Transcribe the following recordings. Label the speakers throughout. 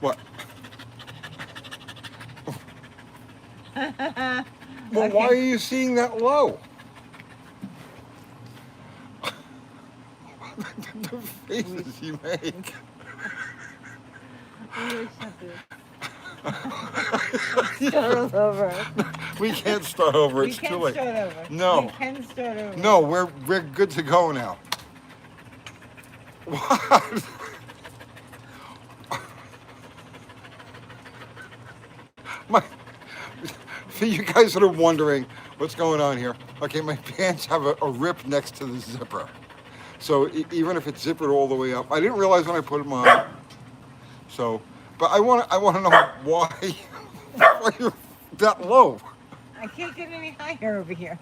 Speaker 1: What? Well,
Speaker 2: Okay.
Speaker 1: why are you seeing that low? The faces you make.
Speaker 2: I'm gonna shut this. Let's start all over.
Speaker 1: We can't start over.
Speaker 2: We
Speaker 1: It's too
Speaker 2: can
Speaker 1: late.
Speaker 2: start over. We
Speaker 1: No,
Speaker 2: can start over.
Speaker 1: no, we're good to go now. What? My, for you guys that are wondering what's going on here, okay, my pants have a rip next to the zipper. So even if it's zippered all the way up, I didn't realize when I put them on. So, but I want to know why, why you're that low.
Speaker 2: I can't get any higher over here.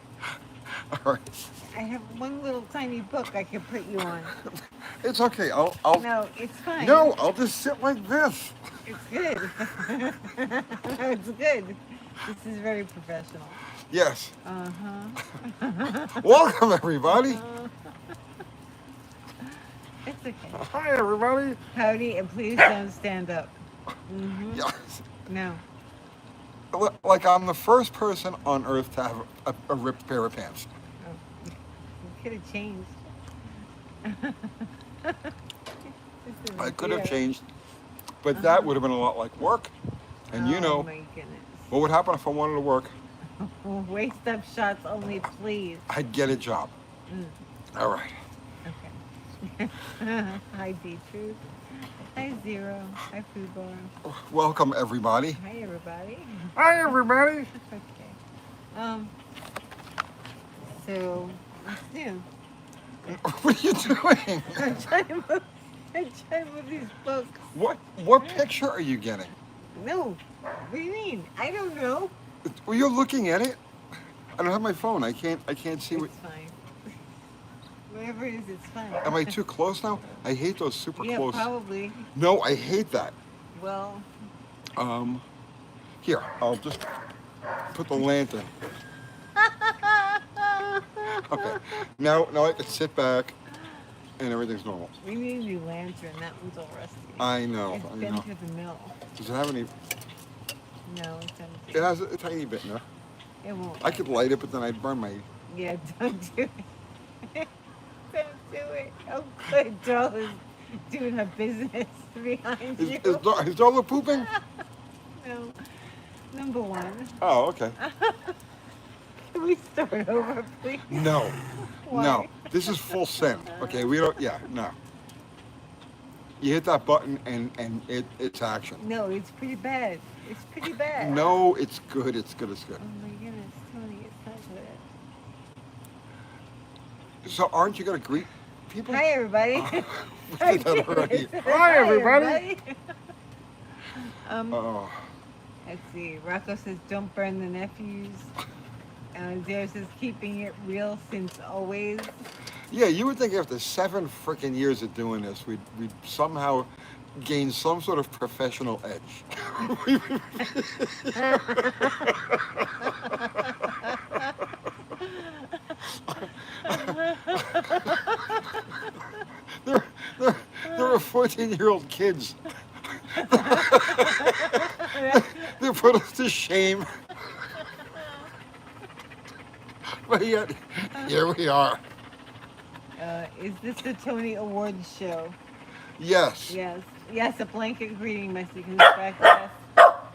Speaker 1: All right,
Speaker 2: I have one little tiny book I can put you on.
Speaker 1: it's okay. I'll.
Speaker 2: No, it's fine.
Speaker 1: No, I'll just sit like this.
Speaker 2: It's good. It's good. This is very professional.
Speaker 1: Yes.
Speaker 2: Uh-huh.
Speaker 1: Welcome everybody.
Speaker 2: It's okay.
Speaker 1: Hi everybody.
Speaker 2: Howdy, and please don't stand up. Mm-hmm.
Speaker 1: Yes.
Speaker 2: No.
Speaker 1: Like I'm the first person on earth to have a ripped pair of pants.
Speaker 2: Oh, you could have changed. This is
Speaker 1: I could have
Speaker 2: weird.
Speaker 1: changed, but that would have been a lot like work. And you
Speaker 2: Oh
Speaker 1: know,
Speaker 2: my goodness.
Speaker 1: what would happen if I wanted to work?
Speaker 2: Waist up shots only, please.
Speaker 1: I'd get a job. All right.
Speaker 2: Okay. Hi, D-Truth. Hi, Zero. Hi, Food Bar.
Speaker 1: Welcome everybody.
Speaker 2: Hi, everybody.
Speaker 1: Hi everybody.
Speaker 2: Okay. So, what's new?
Speaker 1: What are you doing?
Speaker 2: I'm trying to move these books.
Speaker 1: What picture are you getting?
Speaker 2: No. What do you mean? I don't know.
Speaker 1: Well, you're looking at it. I don't have my phone. I can't see what.
Speaker 2: It's fine. Whatever it is, it's fine.
Speaker 1: Am I too close now? I hate those super
Speaker 2: Yeah,
Speaker 1: close.
Speaker 2: probably.
Speaker 1: No, I hate that.
Speaker 2: Well,
Speaker 1: Here, I'll just put the lantern. Okay. Now I can sit back, and everything's normal.
Speaker 2: we need a new lantern. That one's all rusty.
Speaker 1: I know.
Speaker 2: It's
Speaker 1: I
Speaker 2: been
Speaker 1: know.
Speaker 2: to the mill.
Speaker 1: Does it have any?
Speaker 2: No, it's empty.
Speaker 1: It has a tiny bit now.
Speaker 2: It won't.
Speaker 1: I could light it, but then I'd burn my.
Speaker 2: Yeah, don't do it. Don't do it. Oh, good. Joel is doing her business behind you.
Speaker 1: Is Darla pooping?
Speaker 2: No. Number one.
Speaker 1: Oh, okay.
Speaker 2: Can we start over, please?
Speaker 1: No,
Speaker 2: Why?
Speaker 1: no. This is full send. Okay, we don't. Yeah, no. You hit that button and it's action.
Speaker 2: No, it's pretty bad. It's pretty bad.
Speaker 1: No, it's good. It's good. It's good.
Speaker 2: Oh my goodness, Tony, it's not good.
Speaker 1: So aren't you gonna greet people?
Speaker 2: Hi, everybody.
Speaker 1: We did that already.
Speaker 2: Hi,
Speaker 1: everybody. Oh,
Speaker 2: Let's see. Rocco says, "Don't burn the nephews." Dare says, "Keeping it real since always."
Speaker 1: yeah. You would think after 7 freaking years of doing this, we'd somehow gain some sort of professional edge. There are 14-year-old kids. They put us to shame. But yet, here we are.
Speaker 2: Is this the Tony Awards show?
Speaker 1: Yes.
Speaker 2: Yes. Yes, a blanket greeting message comes back. Yes.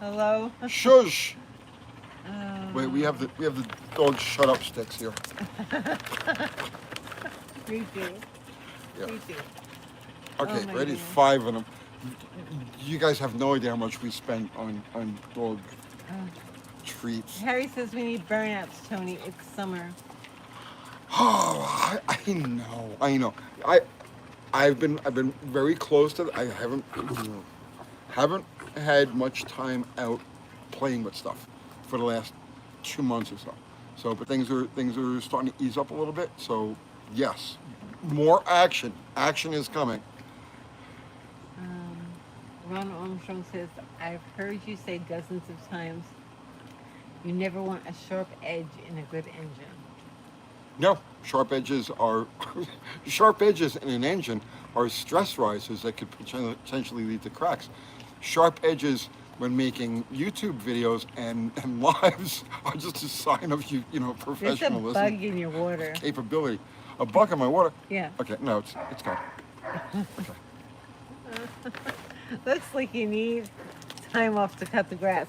Speaker 2: Hello.
Speaker 1: Shush. Wait, we have the dog shut up sticks here.
Speaker 2: Me too.
Speaker 1: Yeah.
Speaker 2: Me too.
Speaker 1: Okay,
Speaker 2: Oh my
Speaker 1: ready?
Speaker 2: goodness.
Speaker 1: 5 of them. You guys have no idea how much we spend on dog treats.
Speaker 2: Harry says we need burnouts, Tony. It's summer.
Speaker 1: Oh, I know. I've been very close to. I haven't had much time out playing with stuff for the last 2 months or so. So, but things are starting to ease up a little bit. So, yes, more action. Action is coming.
Speaker 2: Ron Armstrong says, I've heard you say dozens of times, you never want a sharp edge in a good engine.
Speaker 1: No, sharp edges in an engine are stress risers that could potentially lead to cracks. sharp edges when making YouTube videos and lives are just a sign of
Speaker 2: There's a
Speaker 1: professionalism,
Speaker 2: bug in your water.
Speaker 1: capability. A bug in my water.
Speaker 2: Yeah.
Speaker 1: Okay, no, it's gone. Okay.
Speaker 2: Looks like you need time off to cut the grass.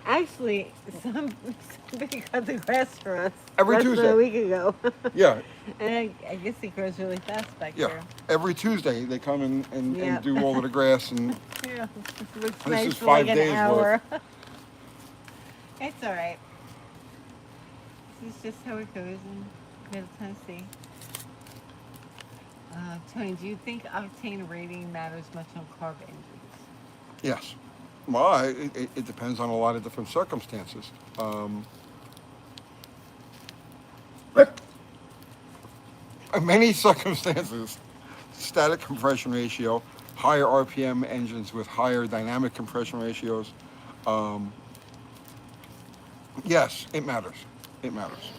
Speaker 2: Actually, somebody cut the grass for us
Speaker 1: Every
Speaker 2: less than
Speaker 1: Tuesday.
Speaker 2: a week ago.
Speaker 1: Yeah,
Speaker 2: And I guess it grows really fast back
Speaker 1: yeah.
Speaker 2: there.
Speaker 1: Every Tuesday they come and
Speaker 2: Yeah.
Speaker 1: do all of the grass and
Speaker 2: Yeah, looks
Speaker 1: This
Speaker 2: nice
Speaker 1: is
Speaker 2: for like
Speaker 1: 5
Speaker 2: an
Speaker 1: days
Speaker 2: hour. It's all right. This is just how it goes in Middle Tennessee. Tony, do you think octane rating matters much on carb engines?
Speaker 1: yes. Well, it depends on a lot of different circumstances. In many circumstances, static compression ratio, higher RPM engines with higher dynamic compression ratios. Um, yes, it matters. It matters.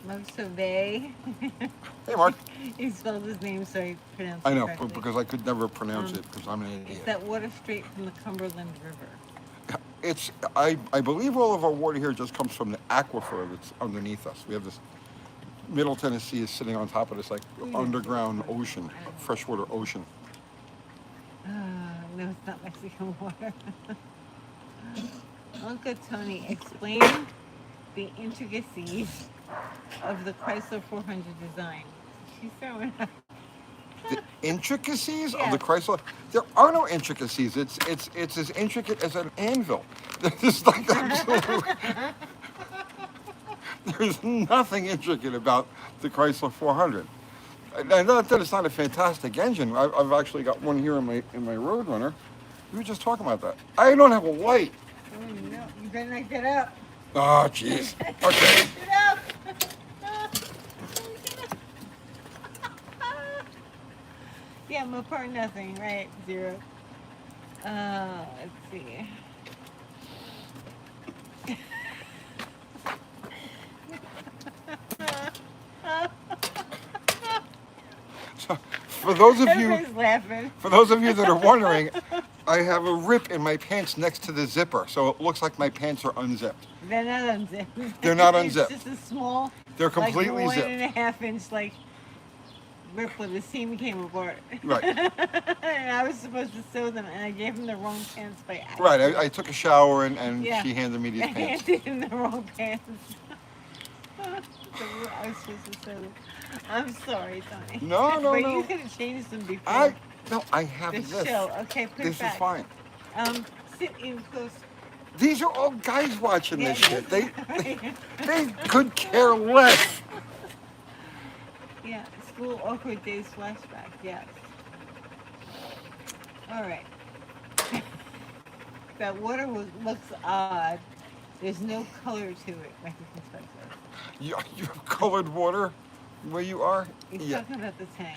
Speaker 2: Mosove.
Speaker 1: Hey, Mark.
Speaker 2: He spelled his name so I pronounced
Speaker 1: I
Speaker 2: it
Speaker 1: know,
Speaker 2: correctly.
Speaker 1: because I could never pronounce
Speaker 2: Um,
Speaker 1: it because I'm an
Speaker 2: Is
Speaker 1: idiot.
Speaker 2: that water straight from the Cumberland River?
Speaker 1: I believe all of our water here just comes from the aquifer that's underneath us. We have this, Middle Tennessee is sitting on top of this like underground ocean, freshwater ocean.
Speaker 2: No, it's not Mexican water. Uncle Tony, explain the intricacies of the Chrysler 400 design. She's throwing up.
Speaker 1: The intricacies of
Speaker 2: Yeah.
Speaker 1: the Chrysler, there are no intricacies. It's as intricate as an anvil. There's like absolutely, there's nothing intricate about the Chrysler 400. And not that it's not a fantastic engine. I've actually got one here in my Roadrunner. We were just talking about that. I don't have a light.
Speaker 2: Oh no, you better not get up.
Speaker 1: Oh, jeez. Okay.
Speaker 2: Get up! Yeah, I'm apart nothing, right? 0. Let's see.
Speaker 1: So, for those of you,
Speaker 2: Everybody's laughing.
Speaker 1: for those of you that are wondering, I have a rip in my pants next to the zipper, so it looks like my pants are unzipped.
Speaker 2: They're not unzipped.
Speaker 1: They're not unzipped.
Speaker 2: It's just a small,
Speaker 1: They're completely
Speaker 2: like
Speaker 1: zipped.
Speaker 2: 1.5 inch, like rip where the seam came apart.
Speaker 1: Right.
Speaker 2: And I was supposed to sew them, and I gave him the wrong pants by accident.
Speaker 1: Right. I took a shower and
Speaker 2: Yeah.
Speaker 1: she handed me these
Speaker 2: I
Speaker 1: pants.
Speaker 2: handed him the wrong pants. So I was supposed to sew them. I'm sorry, Tony.
Speaker 1: No, no,
Speaker 2: but
Speaker 1: no.
Speaker 2: you could have changed them before
Speaker 1: I have
Speaker 2: the
Speaker 1: this.
Speaker 2: show. Okay, put
Speaker 1: This
Speaker 2: it back.
Speaker 1: is fine.
Speaker 2: Sit in close.
Speaker 1: These are all guys watching this
Speaker 2: Yeah.
Speaker 1: shit. They could care less.
Speaker 2: Yeah, school awkward days flashback, yes. All right. That water looks odd. There's no color to it, Mexican spice.
Speaker 1: You have colored water where you are?
Speaker 2: He's
Speaker 1: Yeah.
Speaker 2: talking about the tang.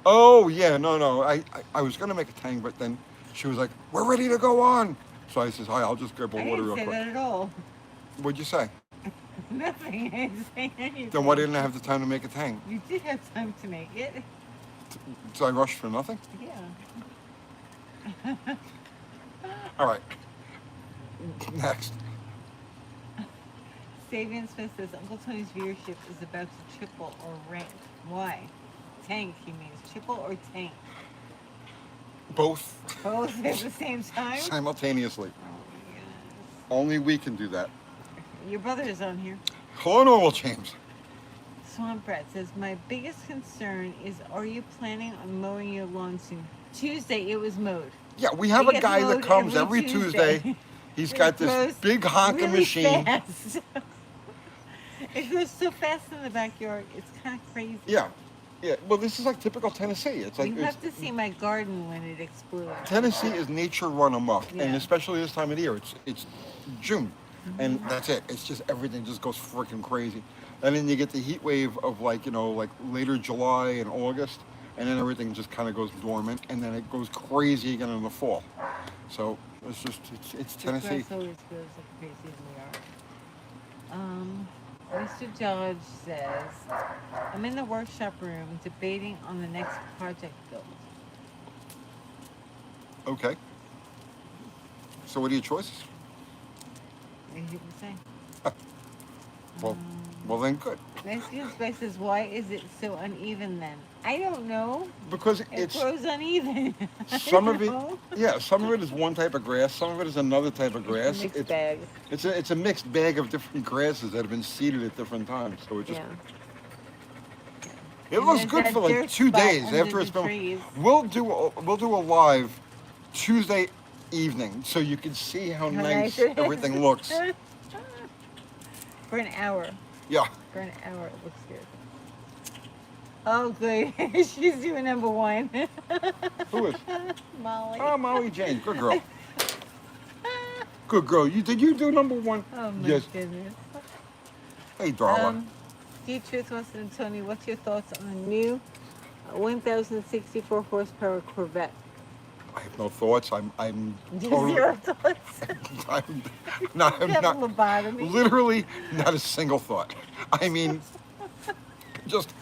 Speaker 1: Oh, yeah. No. I was going to make a tang, but then she was like, we're ready to go on. So I says, hi, I'll just grab a
Speaker 2: I
Speaker 1: water
Speaker 2: didn't
Speaker 1: real
Speaker 2: say
Speaker 1: quick.
Speaker 2: that at all.
Speaker 1: What'd you say?
Speaker 2: Nothing. I didn't say anything.
Speaker 1: Then why didn't I have the time to make a tang?
Speaker 2: You did have time to make it.
Speaker 1: So I rushed for nothing?
Speaker 2: Yeah.
Speaker 1: All right. Next.
Speaker 2: Sabian Smith says Uncle Tony's viewership is about to triple or rank. Why? Tank, he means. Triple or tank?
Speaker 1: Both
Speaker 2: Both at the same time?
Speaker 1: simultaneously.
Speaker 2: Oh, yes.
Speaker 1: Only we can do that.
Speaker 2: Your brother is on here.
Speaker 1: Hello, Normal James.
Speaker 2: Swamp Rat says, my biggest concern is, are you planning on mowing your lawn soon? Tuesday, it was mowed.
Speaker 1: Yeah, we have
Speaker 2: It
Speaker 1: a
Speaker 2: gets
Speaker 1: guy that
Speaker 2: mowed
Speaker 1: comes
Speaker 2: every
Speaker 1: every Tuesday. He's got
Speaker 2: It
Speaker 1: this
Speaker 2: goes
Speaker 1: big honking
Speaker 2: really
Speaker 1: machine.
Speaker 2: fast. It goes so fast in the backyard. It's kind of crazy.
Speaker 1: Yeah. Well, this is like typical Tennessee. It's like
Speaker 2: You have to see my garden when it explodes.
Speaker 1: Tennessee is nature run amok, and
Speaker 2: Yeah.
Speaker 1: especially this time of the year. It's June, and
Speaker 2: Mm-hmm.
Speaker 1: that's it. It's just everything just goes freaking crazy, and then you get the heat wave of like later July and August, and then everything just kind of goes dormant, and then it goes crazy again in the fall. So it's just it's
Speaker 2: The
Speaker 1: Tennessee.
Speaker 2: grass always grows like crazy in the yard. Mr. Judge says, I'm in the workshop room debating on the next project build.
Speaker 1: Okay. So what are your choices?
Speaker 2: What do you say?
Speaker 1: Well, well then good.
Speaker 2: Mexican Spice says, why is it so uneven then? I don't know.
Speaker 1: Because
Speaker 2: It grows uneven.
Speaker 1: some
Speaker 2: I
Speaker 1: of it,
Speaker 2: don't know.
Speaker 1: yeah, some of it is one type of grass, some of it is another type of
Speaker 2: It's a
Speaker 1: grass.
Speaker 2: mixed bag.
Speaker 1: It's a mixed bag of different grasses that have been seeded at different times. So it just
Speaker 2: Yeah.
Speaker 1: it
Speaker 2: And
Speaker 1: looks
Speaker 2: there's
Speaker 1: good
Speaker 2: that
Speaker 1: for like
Speaker 2: dirt
Speaker 1: 2
Speaker 2: spot
Speaker 1: days
Speaker 2: under
Speaker 1: after it's
Speaker 2: the
Speaker 1: been.
Speaker 2: trees.
Speaker 1: We'll do a live Tuesday evening so you can see how nice
Speaker 2: it is.
Speaker 1: everything looks.
Speaker 2: For an hour.
Speaker 1: Yeah.
Speaker 2: For an hour, it looks good. Oh, good. She's doing number one.
Speaker 1: Who is?
Speaker 2: Molly.
Speaker 1: Oh, Molly Jane. Good girl. Good girl. Did you do number one?
Speaker 2: Oh, my
Speaker 1: Yes.
Speaker 2: goodness.
Speaker 1: Hey, darling.
Speaker 2: Steve Truth wants to know, Tony, what's your thoughts on the new 1,064 horsepower Corvette?
Speaker 1: I have no thoughts. I'm totally.
Speaker 2: Zero thoughts.
Speaker 1: I'm not. I'm
Speaker 2: Have
Speaker 1: not.
Speaker 2: lobotomy.
Speaker 1: Literally, not a single thought. I mean, just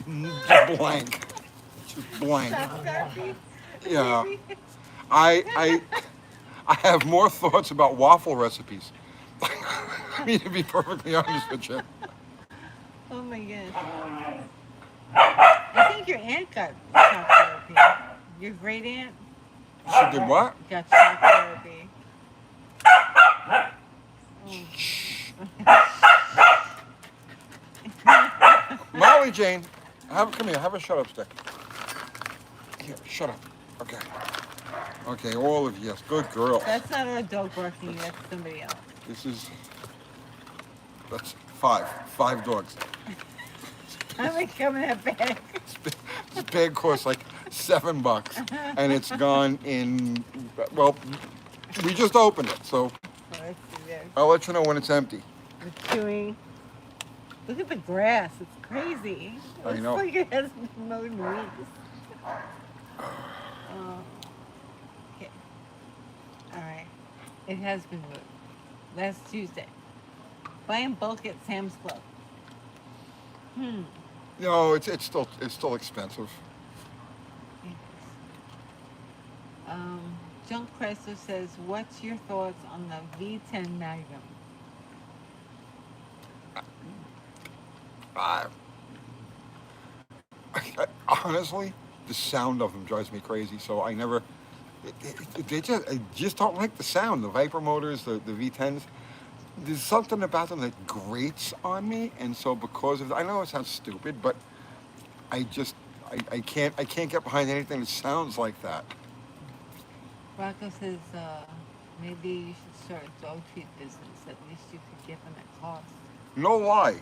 Speaker 1: blank. Just blank. Yeah. I have more thoughts about waffle recipes. I mean, to be perfectly honest with you.
Speaker 2: Oh my goodness. I think your aunt got shock therapy. Your great aunt
Speaker 1: She did what?
Speaker 2: got shock therapy.
Speaker 1: Molly Jane, come here. Have a shut up stick. Here, shut up. Okay. Okay, all of you. Yes, good girl.
Speaker 2: That's not our dog barking. That's somebody else.
Speaker 1: That's 5. 5 dogs.
Speaker 2: How many come in that bag?
Speaker 1: This bag costs like $7, and it's gone in. Well, we just opened it, so
Speaker 2: Let's see there.
Speaker 1: I'll let you know when it's empty.
Speaker 2: It's chewing. Look at the grass. It's crazy. It
Speaker 1: I
Speaker 2: looks
Speaker 1: know.
Speaker 2: like it hasn't been mowed in weeks. Okay. All right. It has been moved. Last Tuesday. Buy in bulk at Sam's Club.
Speaker 1: No, it's still expensive.
Speaker 2: Junk Chrysler says, what's your thoughts on the V10 Magnum?
Speaker 1: Honestly, the sound of them drives me crazy. So I never. I just don't like the sound. The Viper motors, the V10s. There's something about them that grates on me, and so because of I know it sounds stupid, but I can't get behind anything that sounds like that.
Speaker 2: Rocco says, maybe you should start a dog treat business. At least you could give them at cost.
Speaker 1: No lie.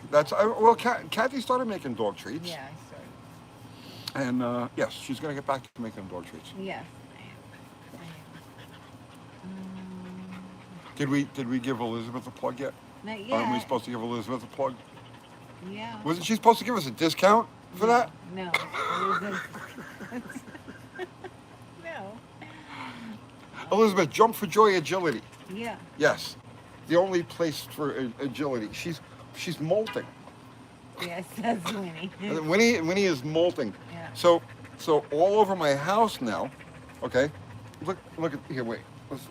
Speaker 1: Kathy started making dog treats.
Speaker 2: Yeah, I started.
Speaker 1: And yes, she's gonna get back to making dog treats.
Speaker 2: Yes, I am.
Speaker 1: Did we give Elizabeth a plug yet?
Speaker 2: Not yet.
Speaker 1: Aren't we supposed to give Elizabeth a plug?
Speaker 2: Yeah.
Speaker 1: Wasn't she supposed to give us a discount for that?
Speaker 2: No. No.
Speaker 1: Elizabeth, jump for joy agility.
Speaker 2: Yeah.
Speaker 1: Yes, the only place for agility. She's molting.
Speaker 2: Yes, that's Winnie.
Speaker 1: Winnie is molting.
Speaker 2: Yeah.
Speaker 1: So all over my house now. Okay, look at here. Wait,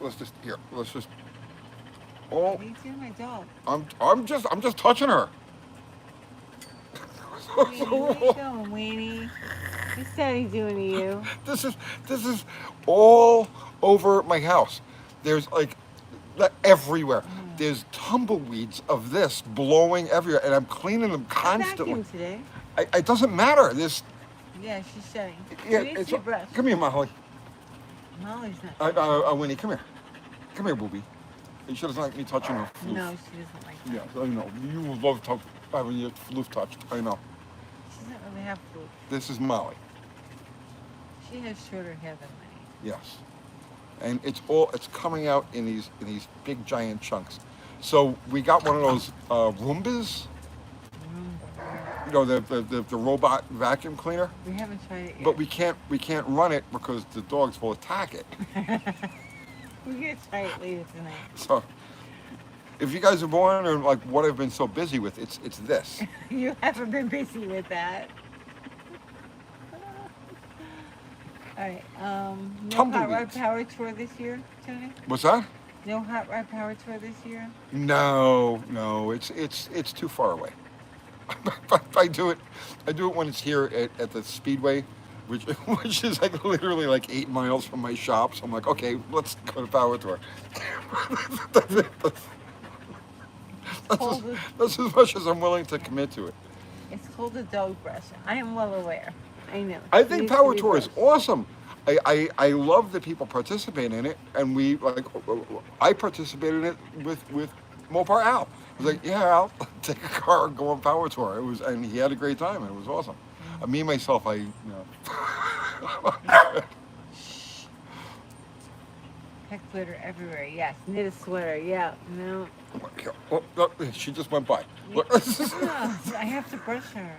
Speaker 1: let's just here. Let's just. All.
Speaker 2: Me too, my dog.
Speaker 1: I'm just touching her.
Speaker 2: Weenie, what are you doing, Weenie? What's Daddy doing to you?
Speaker 1: This is all over my house. There's like everywhere. There's tumbleweeds of this blowing everywhere, and I'm cleaning them constantly.
Speaker 2: Vacuum today.
Speaker 1: It doesn't matter.
Speaker 2: Yeah, she's shedding.
Speaker 1: Yeah,
Speaker 2: Where's your brush?
Speaker 1: come here, Molly.
Speaker 2: Molly's not.
Speaker 1: Winnie, come here. Come here, booby. She doesn't like me touching her floof.
Speaker 2: No, she doesn't like that.
Speaker 1: Yeah, I know. You would love having your floof touched. I know.
Speaker 2: She doesn't really have food.
Speaker 1: This is Molly.
Speaker 2: She has shorter hair than Winnie.
Speaker 1: Yes. And it's coming out in these big giant chunks. So we got one of those Roombas. You know, the robot vacuum cleaner.
Speaker 2: We haven't tried it yet.
Speaker 1: But we can't run it because the dogs will attack it.
Speaker 2: We're gonna try it later tonight.
Speaker 1: So if you guys are wondering like what I've been so busy with, it's this.
Speaker 2: You haven't been busy with that. All right. No
Speaker 1: Tumbleweeds.
Speaker 2: power tour this year, Tony?
Speaker 1: What's that?
Speaker 2: No hot rod power tour this year?
Speaker 1: No, no, it's too far away. I do it. I do it when it's here at the speedway, which which is like literally like 8 miles from my shop. So I'm like, okay, let's go to power tour. That's it.
Speaker 2: It's
Speaker 1: That's as,
Speaker 2: cold as
Speaker 1: that's as much as I'm willing to
Speaker 2: yeah.
Speaker 1: commit to it.
Speaker 2: It's called a dog brush. I am well aware. I know.
Speaker 1: I
Speaker 2: It
Speaker 1: think
Speaker 2: needs to
Speaker 1: power
Speaker 2: be
Speaker 1: tour is
Speaker 2: brushed.
Speaker 1: awesome. I love that people participate in it, and we like. I participated in it with Mopar Al. I was like, yeah, Al, take a car and go on power tour. It was, and he had a great time, and it was awesome.
Speaker 2: Mm.
Speaker 1: Me myself, I you know.
Speaker 2: Shh. Heck glitter everywhere. Yes. Knit a sweater. Yeah. No.
Speaker 1: Oh, oh, she just went by.
Speaker 2: Yeah.
Speaker 1: Look.
Speaker 2: Yeah. I have to brush her.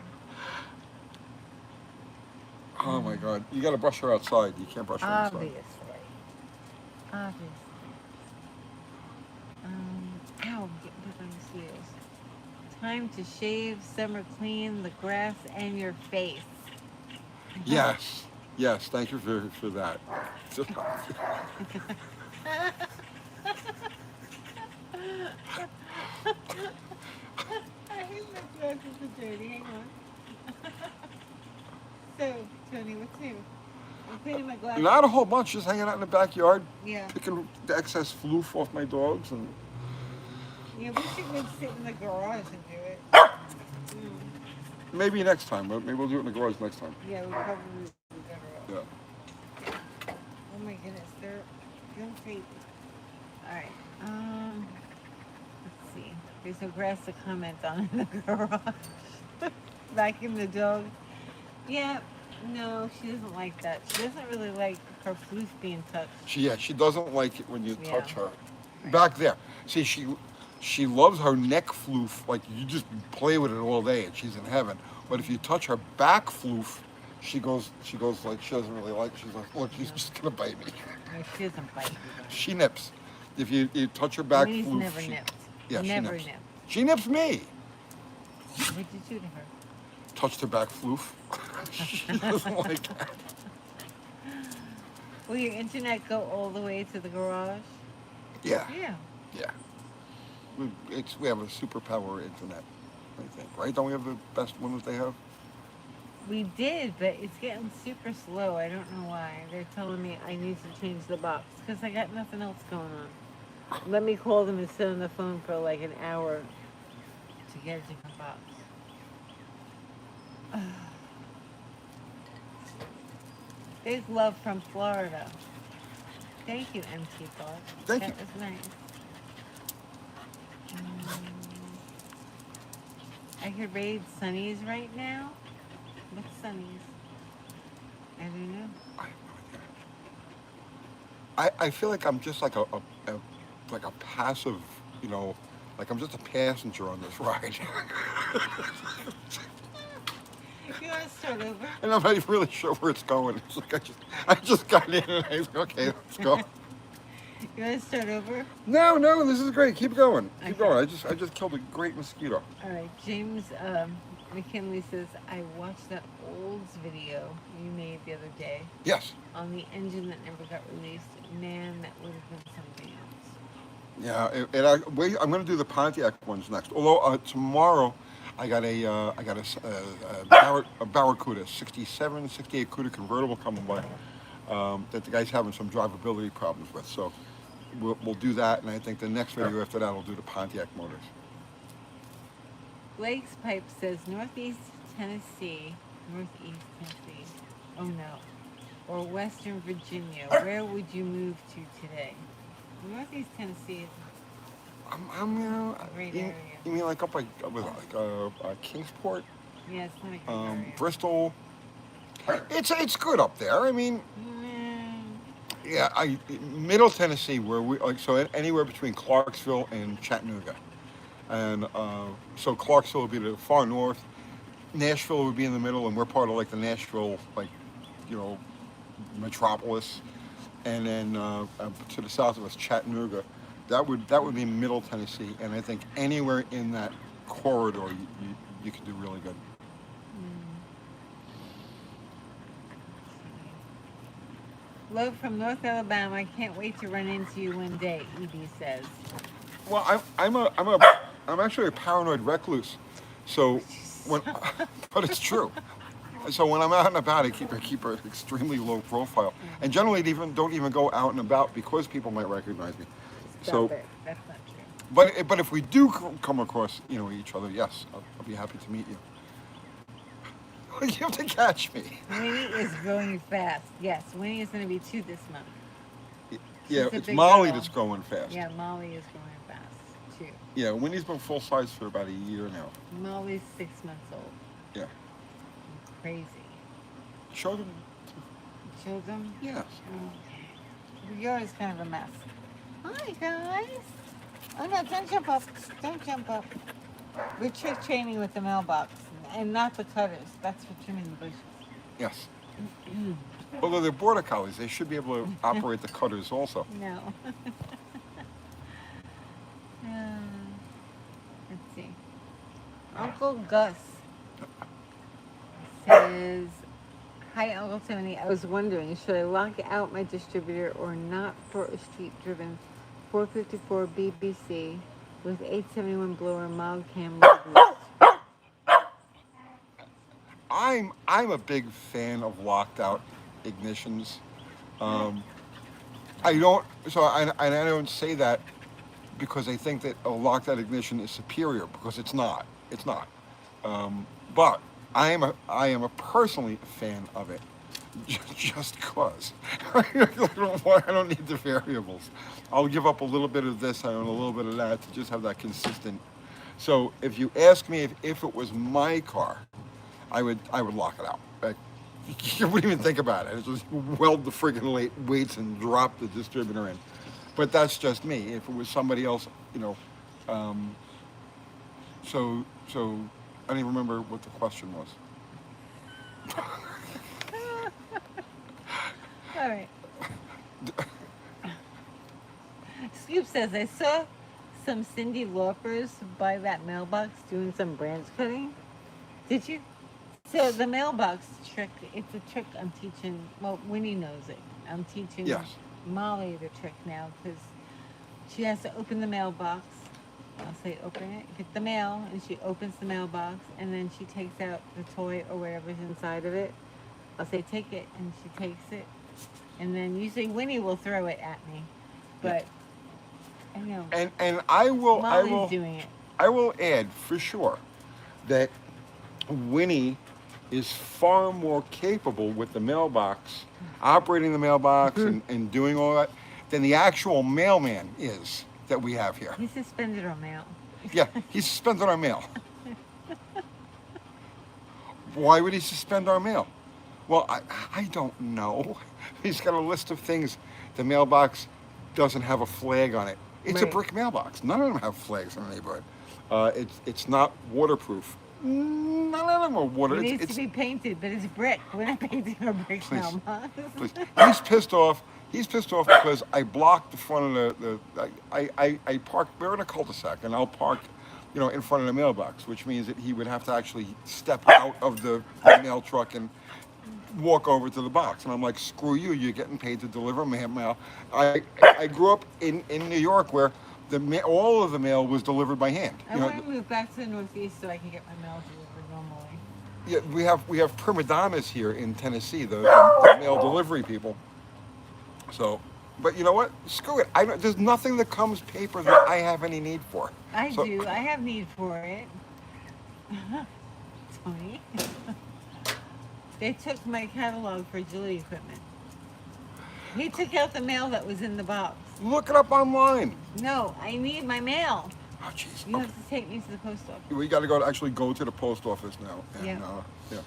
Speaker 1: Oh my God! You got to brush her outside. You can't brush her inside.
Speaker 2: Obviously. Obviously. Ow, I'm getting put on mosquitoes. Time to shave, summer clean, the grass, and your face.
Speaker 1: Yes, yes. Thank you for that.
Speaker 2: I hate my glasses are dirty. Hang on. So, Tony, what's new? I'm cleaning my glasses.
Speaker 1: Not a whole bunch. Just hanging out in the backyard,
Speaker 2: Yeah.
Speaker 1: picking the excess floof off my dogs, and
Speaker 2: Yeah, we should go sit in the garage and do it. Mm.
Speaker 1: maybe next time. Maybe we'll do it in the garage next time.
Speaker 2: Yeah, we probably would be better
Speaker 1: Yeah.
Speaker 2: off. Oh my goodness, they're going crazy. Alright, let's see. There's no grass to comment on in the garage. Vacuum the dog. Yeah, no, she doesn't like that. She doesn't really like her floof being touched.
Speaker 1: She doesn't like it when you
Speaker 2: Yeah.
Speaker 1: touch her.
Speaker 2: Right.
Speaker 1: Back there. See, she loves her neck floof. Like you just play with it all day, and she's in heaven. But if you touch her back floof, she goes like she doesn't really like. She's like, look, he's
Speaker 2: No.
Speaker 1: just gonna bite me.
Speaker 2: No, she doesn't bite you.
Speaker 1: She nips. If you touch her back
Speaker 2: Winnie's
Speaker 1: floof,
Speaker 2: never
Speaker 1: she,
Speaker 2: nipped.
Speaker 1: yeah,
Speaker 2: Never
Speaker 1: she nips.
Speaker 2: nipped.
Speaker 1: She nips me.
Speaker 2: What'd you do to her?
Speaker 1: Touched her back floof. She doesn't like that.
Speaker 2: Will your internet go all the way to the garage?
Speaker 1: Yeah,
Speaker 2: Yeah.
Speaker 1: yeah. We have a superpower internet, I think, right? Don't we have the best one that they have?
Speaker 2: We did, but it's getting super slow. I don't know why. They're telling me I need to change the box because I got nothing else going on. Let me call them and sit on the phone for like an hour to get a different box. Big love from Florida. Thank you, MT Thought.
Speaker 1: Thank
Speaker 2: that
Speaker 1: you.
Speaker 2: was nice. I could raid Sunny's right now. What's Sunny's? I don't know.
Speaker 1: I have no idea. I feel like I'm just like a passive, you know, like I'm just a passenger on this ride.
Speaker 2: You want to start over?
Speaker 1: And I'm not even really sure where it's going. It's like I just got in and I was like, okay, let's go.
Speaker 2: You want to start over?
Speaker 1: No, this is great. Keep going. Keep
Speaker 2: Okay.
Speaker 1: going. I just killed a great mosquito.
Speaker 2: All right. James McKinley says, I watched that Olds video you made the other day
Speaker 1: Yes.
Speaker 2: on the engine that never got released. Man, that would have been something else.
Speaker 1: Yeah, I'm going to do the Pontiac ones next. Although tomorrow I got a Barracuda, 67, 68 Cuda convertible coming by that the guy's having some drivability problems with. So we'll do that, and I think the next video after that I'll do the Pontiac motors.
Speaker 2: Blake's Pipe says, Northeast Tennessee. Oh no. Or Western Virginia. Where would you move to today? Northeast Tennessee is
Speaker 1: I'm
Speaker 2: a great area.
Speaker 1: you mean like up like with like Kingsport,
Speaker 2: Yeah, it's not a great area.
Speaker 1: Bristol? It's good up there. I mean,
Speaker 2: Mm,
Speaker 1: yeah, Middle Tennessee, where we like so anywhere between Clarksville and Chattanooga, and so Clarksville would be the far north, Nashville would be in the middle, and we're part of like the Nashville metropolis, and then to the south of us, Chattanooga. That would be Middle Tennessee, and I think anywhere in that corridor you could do really good.
Speaker 2: mm. Love from North Alabama. I can't wait to run into you one day, Edie says.
Speaker 1: Well, I'm actually a paranoid recluse. So when, but it's true. So when I'm out and about, I keep an extremely low profile, and generally even don't even go out and about because people might recognize me.
Speaker 2: Stop
Speaker 1: So,
Speaker 2: it. That's not true.
Speaker 1: but if we do come across each other, yes, I'll be happy to meet you. You have to catch me.
Speaker 2: Winnie is growing fast. Yes, Winnie is going to be 2 this month.
Speaker 1: Yeah,
Speaker 2: She's a
Speaker 1: it's
Speaker 2: big
Speaker 1: Molly
Speaker 2: girl.
Speaker 1: that's going fast.
Speaker 2: Yeah, Molly is growing fast, too.
Speaker 1: Yeah, Winnie's been full size for about a year now.
Speaker 2: Molly's 6 months old.
Speaker 1: Yeah.
Speaker 2: Crazy.
Speaker 1: Show them.
Speaker 2: Children?
Speaker 1: Yes.
Speaker 2: Okay. Yours is kind of a mess. Hi, guys. Oh, no, don't jump up. Don't jump up. We're trick training with the mailbox and not the cutters. That's for trimming the bushes.
Speaker 1: Yes. Although they're border collies, they should be able to operate the cutters also.
Speaker 2: No. Let's see. Uncle Gus says, "Hi, Uncle Tony. I was wondering, should I lock out my distributor or not for a street-driven 454 BBC with 871 blower mild cam low boost?"
Speaker 1: I'm a big fan of locked out ignitions. I don't I don't say that because I think that a locked out ignition is superior, because it's not. It's not. But I am a personally fan of it, just cause. I don't need the variables. I'll give up a little bit of this and a little bit of that to just have that consistent. So if you ask me if it was my car, I would lock it out. You wouldn't even think about it. It's just weld the friggin' weights and drop the distributor in. But that's just me. If it was somebody else, so I don't even remember what the question was.
Speaker 2: All right. Scoop says, I saw some Cindy Laupers by that mailbox doing some branch cutting. Did you? So the mailbox trick, it's a trick I'm teaching, well, Winnie knows it. I'm teaching
Speaker 1: Yes.
Speaker 2: Molly the trick now, because she has to open the mailbox. I'll say open it, get the mail, and she opens the mailbox, and then she takes out the toy or whatever's inside of it. I'll say take it, and she takes it. And then usually Winnie will throw it at me. But, I know.
Speaker 1: And I
Speaker 2: Molly's doing it.
Speaker 1: I will add for sure that Winnie is far more capable with the mailbox, operating the mailbox and doing all that, than the actual mailman is that we have here.
Speaker 2: He suspended our mail.
Speaker 1: Yeah, he suspended our mail. Why would he suspend our mail? Well, I don't know. He's got a list of things. The mailbox doesn't have a flag on it. It's a brick mailbox. None of them have flags in the neighborhood. It's not waterproof. None of them are water.
Speaker 2: It needs to be painted, but it's brick. We're not painting our brick mailbox.
Speaker 1: Please. He's pissed off. He's pissed off because I blocked the front of I parked. We're in a cul-de-sac, and I'll park, in front of the mailbox, which means that he would have to actually step out of the mail truck and walk over to the box. And I'm like, screw you. You're getting paid to deliver mail. I grew up in New York where all of the mail was delivered by hand.
Speaker 2: I want to move back to the Northeast so I can get my mail delivered normally.
Speaker 1: Yeah, we have prima donnas here in Tennessee, the mail delivery people. So, but you know what? Screw it. There's nothing that comes paper that I have any need for.
Speaker 2: I do. I have need for it. Tony. They took my catalog for agility equipment. He took out the mail that was in the box.
Speaker 1: Look it up online.
Speaker 2: No, I need my mail.
Speaker 1: Oh, jeez.
Speaker 2: You have to take me to the post office.
Speaker 1: We got to go to the post office now. And,
Speaker 2: Yeah.
Speaker 1: Yeah.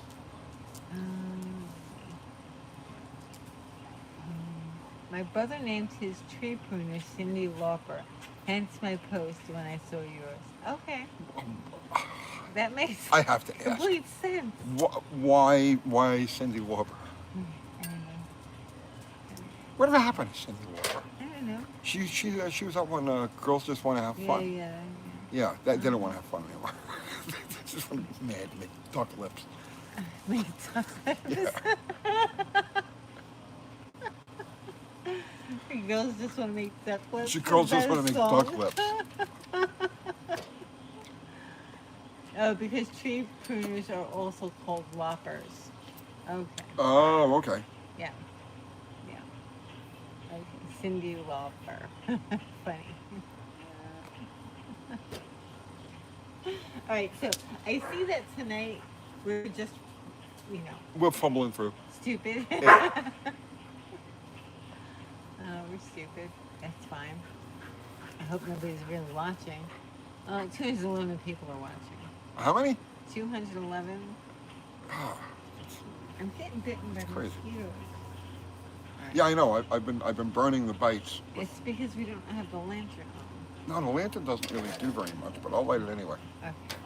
Speaker 2: My brother named his tree pruner Cindy Lauper, hence my post when I saw yours. Okay. That makes
Speaker 1: I have to ask.
Speaker 2: complete sense.
Speaker 1: Why Cindy Lauper?
Speaker 2: I don't know.
Speaker 1: Whatever happened to Cindy Lauper?
Speaker 2: I don't know.
Speaker 1: She was up when Girls Just Want to Have Fun. Yeah, they didn't want to have fun anymore. This is mad, make duck lips.
Speaker 2: Make duck lips. Girls just want to make duck lips.
Speaker 1: Girls
Speaker 2: Is
Speaker 1: just
Speaker 2: that
Speaker 1: want
Speaker 2: a
Speaker 1: to make
Speaker 2: song?
Speaker 1: duck lips.
Speaker 2: Oh, because tree pruners are also called loppers. Okay.
Speaker 1: Oh, okay.
Speaker 2: Yeah. Yeah. Okay. Cindy Lauper. Funny. All right. So I see that tonight we're just,
Speaker 1: We're fumbling through.
Speaker 2: stupid.
Speaker 1: Yeah.
Speaker 2: We're stupid. That's fine. I hope nobody's really watching. 211 people are watching.
Speaker 1: How many?
Speaker 2: 211.
Speaker 1: Oh,
Speaker 2: I'm getting bitten by
Speaker 1: crazy.
Speaker 2: mosquitoes.
Speaker 1: yeah, I know. I've been burning the bites.
Speaker 2: It's because we don't have the lantern on.
Speaker 1: No, the lantern doesn't really do very much, but I'll light it anyway.
Speaker 2: Okay.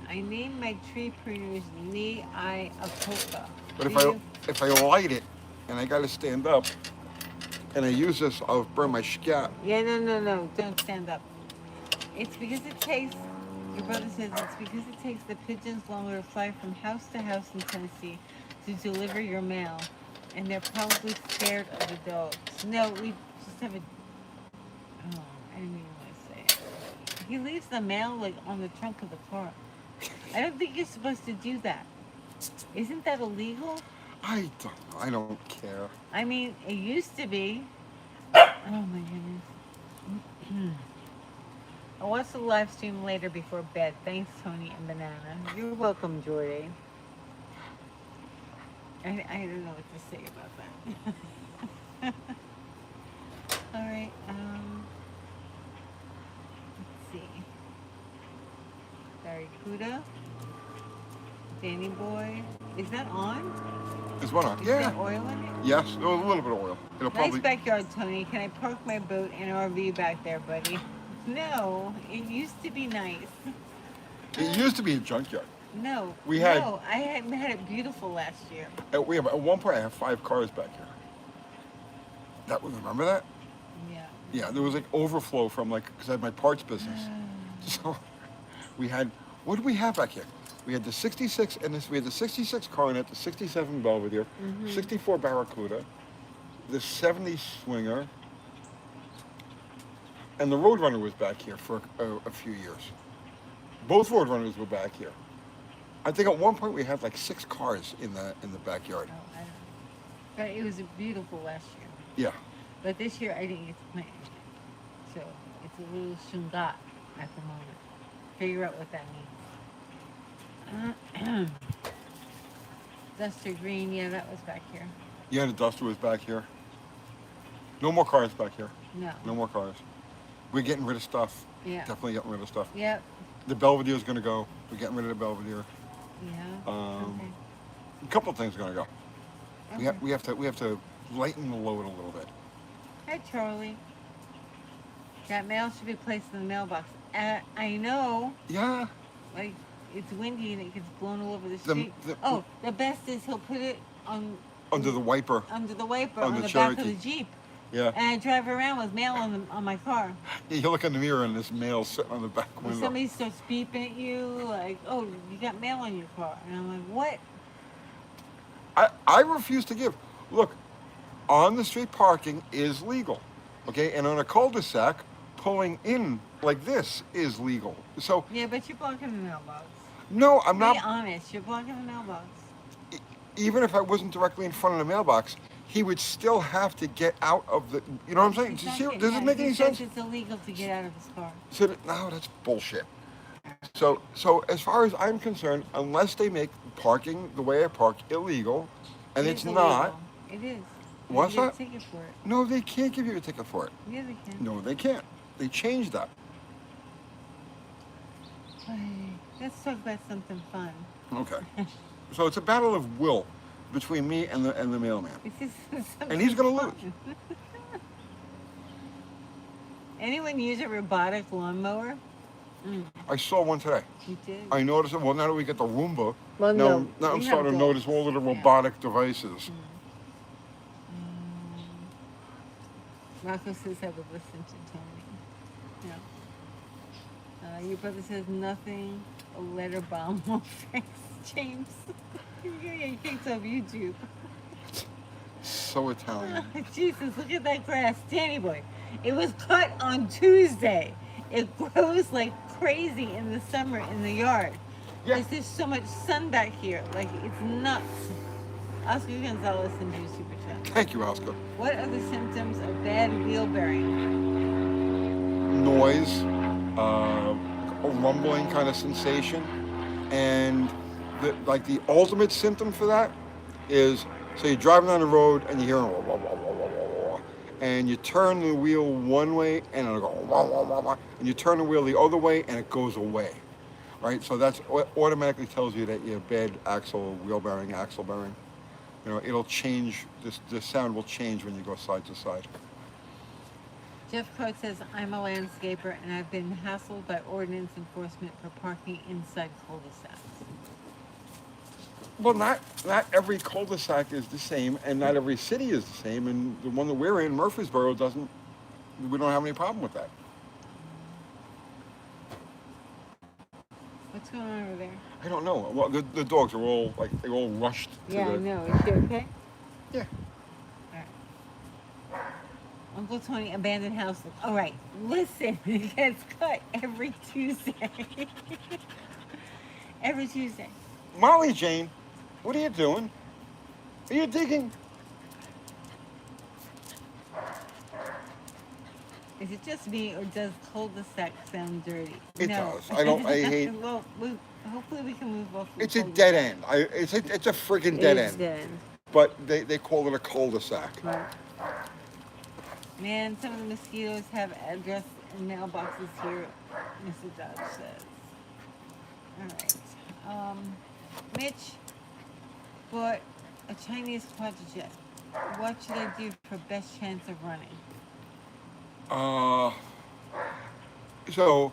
Speaker 2: I named my tree pruners Ni-I Apoka.
Speaker 1: But if I light it and I got to stand up and I use this, I'll burn my scat.
Speaker 2: Yeah, no. Don't stand up. It's because it takes, your brother says it's because it takes the pigeons longer to fly from house to house in Tennessee to deliver your mail. And they're probably scared of the dogs. No, we just have a, oh, I didn't even want to say it. He leaves the mail like on the trunk of the car. I don't think you're supposed to do that. Isn't that illegal?
Speaker 1: I don't care.
Speaker 2: I mean, it used to be. Oh my goodness. I'll watch the live stream later before bed. Thanks, Tony and Banana. You're welcome, Jordy. I don't know what to say about that. All right. Let's see. Barracuda. Danny Boy. Is that on?
Speaker 1: Is one on?
Speaker 2: Is
Speaker 1: Yeah.
Speaker 2: there oil in it?
Speaker 1: Yes, a little bit of oil. It'll
Speaker 2: Nice
Speaker 1: probably.
Speaker 2: backyard, Tony. Can I park my boat and RV back there, buddy? No, it used to be nice.
Speaker 1: It used to be a junkyard.
Speaker 2: No,
Speaker 1: We had-
Speaker 2: no, I had it beautiful last year.
Speaker 1: At one point, I had 5 cars back here. Remember that?
Speaker 2: Yeah.
Speaker 1: Yeah, there was like overflow from because I had my parts business. So we had, what did we have back here? We had the 66 and we had the 66 Coronet, the 67 Belvedere, 64 Barracuda, the 70 Swinger, and the Roadrunner was back here for a few years. Both Roadrunners were back here. I think at one point we had like 6 cars in the backyard.
Speaker 2: Oh, I don't know. But it was beautiful last year.
Speaker 1: Yeah.
Speaker 2: But this year I didn't get to plant anything. So it's a little shungat at the moment. Figure out what that means. Duster Green, yeah, that was back here.
Speaker 1: Yeah, the Duster was back here. No more cars back here.
Speaker 2: No.
Speaker 1: No more cars. We're getting rid of stuff.
Speaker 2: Yeah.
Speaker 1: Definitely getting rid of stuff.
Speaker 2: Yep.
Speaker 1: The Belvedere's going to go. We're getting rid of the Belvedere.
Speaker 2: Yeah. Okay.
Speaker 1: A couple of things are going to go.
Speaker 2: Okay.
Speaker 1: We have to lighten the load a little bit.
Speaker 2: Hi, Charlie. That mail should be placed in the mailbox. I know,
Speaker 1: Yeah.
Speaker 2: like, it's windy and it gets blown all over the street.
Speaker 1: the-
Speaker 2: The best is he'll put it on
Speaker 1: Under the wiper.
Speaker 2: under the wiper
Speaker 1: On
Speaker 2: on
Speaker 1: the
Speaker 2: the back of
Speaker 1: Cherokee.
Speaker 2: the Jeep.
Speaker 1: Yeah.
Speaker 2: And I drive around with mail on my car.
Speaker 1: You look in the mirror and this mail sitting on the back
Speaker 2: When
Speaker 1: window.
Speaker 2: somebody starts beeping at you, like, oh, you got mail on your car. And I'm like, what?
Speaker 1: I refuse to give. Look, on the street parking is legal. Okay? And on a cul-de-sac, pulling in like this is legal. So,
Speaker 2: Yeah, but you're blocking the mailbox.
Speaker 1: no, I'm
Speaker 2: Be
Speaker 1: not.
Speaker 2: honest, you're blocking the mailbox.
Speaker 1: Even if I wasn't directly in front of the mailbox, he would still have to get out of the. You know what I'm saying? Does it make any sense?
Speaker 2: It's illegal to get out of his car.
Speaker 1: So no, that's bullshit. So as far as I'm concerned, unless they make parking the way I park illegal, and it's not.
Speaker 2: Illegal. It is.
Speaker 1: What's
Speaker 2: You
Speaker 1: that?
Speaker 2: get a ticket for it.
Speaker 1: No, they can't give you a ticket for it.
Speaker 2: Yeah, they can.
Speaker 1: No, they can't. They changed that.
Speaker 2: Let's talk about something fun.
Speaker 1: Okay. So it's a battle of will between me and the mailman.
Speaker 2: This is
Speaker 1: And he's gonna lose.
Speaker 2: Anyone use a robotic lawnmower?
Speaker 1: I saw one today.
Speaker 2: You did?
Speaker 1: I noticed it. Well, now that we get the Roomba,
Speaker 2: Well,
Speaker 1: now
Speaker 2: no,
Speaker 1: I'm
Speaker 2: we
Speaker 1: starting
Speaker 2: have
Speaker 1: to notice all of the robotic devices.
Speaker 2: Rocco says I would listen to Tony. Yeah. Your brother says nothing. A letter bomb will fix James. Yeah, he thinks of YouTube.
Speaker 1: so Italian.
Speaker 2: Jesus, look at that grass, Danny boy. It was cut on Tuesday. It grows like crazy in the summer in the yard.
Speaker 1: Yeah.
Speaker 2: Because there's so much sun back here. Like, it's nuts. Oscar Gonzalez sends you a super chat.
Speaker 1: Thank you, Oscar.
Speaker 2: What are the symptoms of bad wheel bearing?
Speaker 1: Noise, a rumbling kind of sensation, and the ultimate symptom for that is, so you're driving down the road and you hear wah, wah, wah, wah, wah, wah, wah, and you turn the wheel one way and it'll go wah, wah, wah, wah, and you turn the wheel the other way and it goes away, right? So that's automatically tells you that you have bad wheel bearing, axle bearing. You know, it'll change, the sound will change when you go side to side.
Speaker 2: Jeff Coates says, I'm a landscaper and I've been hassled by ordinance enforcement for parking inside cul-de-sacs.
Speaker 1: Well, not every cul-de-sac is the same, and not every city is the same, and the one that we're in, Murfreesboro, we don't have any problem with that.
Speaker 2: What's going on over there?
Speaker 1: I don't know. Well, the dogs are all, they're all rushed to
Speaker 2: Yeah, I know. Is she okay?
Speaker 1: Yeah.
Speaker 2: Uncle Tony, abandoned house. All right, listen, it gets cut every Tuesday. Every Tuesday.
Speaker 1: Molly Jane, what are you doing? Are you digging?
Speaker 2: Is it just me, or does cul-de-sac sound dirty?
Speaker 1: It
Speaker 2: No.
Speaker 1: does. I hate.
Speaker 2: Well, hopefully we can move off.
Speaker 1: It's a dead end. It's a freaking dead end.
Speaker 2: Dead end.
Speaker 1: But they call it a cul-de-sac.
Speaker 2: Right. Man, some of the mosquitoes have address and mailboxes here, Mr. Dodge says. All right. Mitch bought a Chinese quadrijet. What should I do for best chance of running?
Speaker 1: So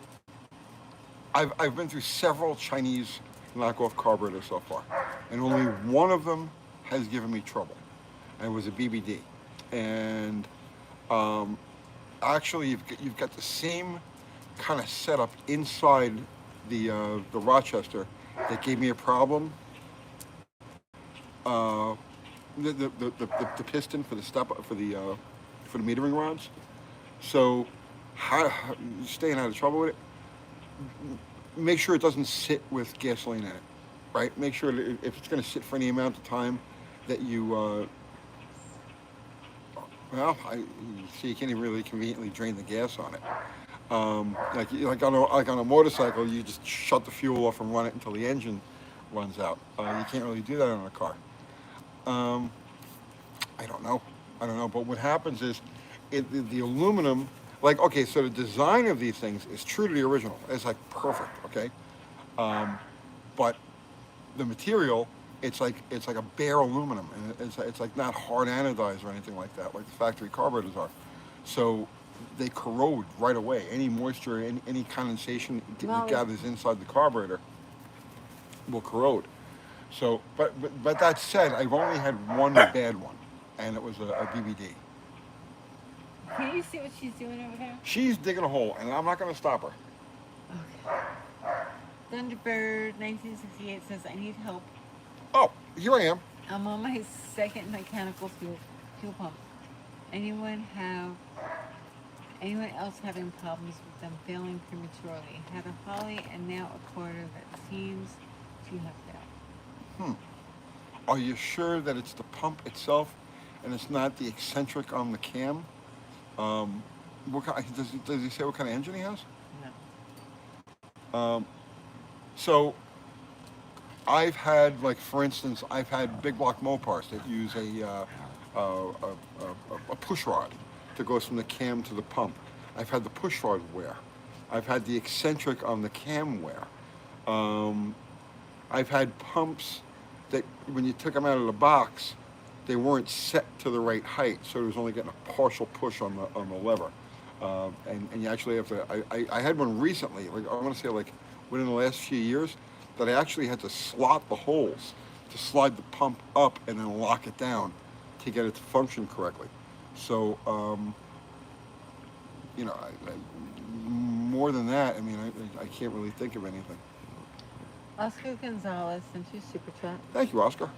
Speaker 1: I've been through several Chinese knockoff carburetors so far, and only one of them has given me trouble, and it was a BBD. And actually, you've got the same kind of setup inside the Rochester that gave me a problem. The piston for the metering rods. So, staying out of trouble with it. Make sure it doesn't sit with gasoline in it, right? Make sure that if it's going to sit for any amount of time, that you you can't even really conveniently drain the gas on it. Like on a motorcycle, you just shut the fuel off and run it until the engine runs out. You can't really do that on a car. I don't know. But what happens is, the aluminum, so the design of these things is true to the original. It's like perfect, okay? But the material, it's like a bare aluminum, and it's like not hard anodized or anything like that, like the factory carburetors are. So they corrode right away. Any moisture, any condensation that gathers inside the carburetor will corrode. So, but that said, I've only had one bad one, and it was a BBD.
Speaker 2: Can you see what she's doing over there?
Speaker 1: She's digging a hole, and I'm not going to stop her.
Speaker 2: Okay. Thunderbird 1968 says, I need help.
Speaker 1: Oh, here I am.
Speaker 2: I'm on my second mechanical fuel pump. Anyone else having problems with them failing prematurely? Had a Holly and now a quarter that seems to have failed.
Speaker 1: Are you sure that it's the pump itself and it's not the eccentric on the cam? Does he say what kind of engine he has?
Speaker 2: No.
Speaker 1: So I've had, for instance, big block Mopars that use a push rod that goes from the cam to the pump. I've had the push rod wear. I've had the eccentric on the cam wear. I've had pumps that when you took them out of the box, they weren't set to the right height, so it was only getting a partial push on the lever. And you actually have to, I had one recently, I want to say within the last few years, that I actually had to slot the holes to slide the pump up and then lock it down to get it to function correctly. So, more than that, I can't really think of anything.
Speaker 2: Oscar Gonzalez sent you super chat.
Speaker 1: Thank you, Oscar.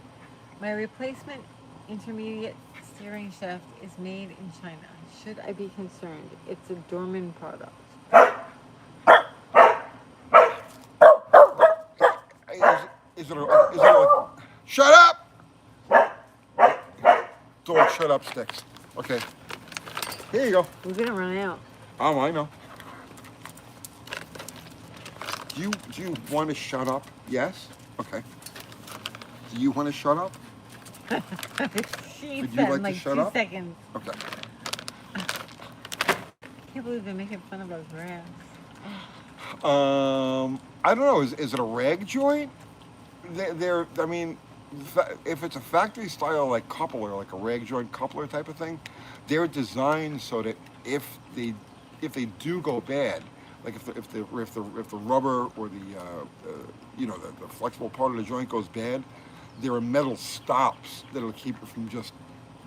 Speaker 2: My replacement intermediate steering shaft is made in China. Should I be concerned? It's a Dorman product.
Speaker 1: Is it a, shut up! Dog, shut up sticks. Okay. Here you go.
Speaker 2: We're gonna run out.
Speaker 1: Oh, I know. Do you want to shut up? Yes? Okay. Do you want to shut up?
Speaker 2: She
Speaker 1: Would you
Speaker 2: said
Speaker 1: like
Speaker 2: in like
Speaker 1: to shut
Speaker 2: 2
Speaker 1: up?
Speaker 2: seconds.
Speaker 1: Okay.
Speaker 2: I can't believe they're making fun of our grass.
Speaker 1: I don't know. Is it a rag joint? I mean, if it's a factory style like coupler, like a rag joint coupler type of thing, they're designed so that if they do go bad, like if the rubber or the flexible part of the joint goes bad, there are metal stops that'll keep it from just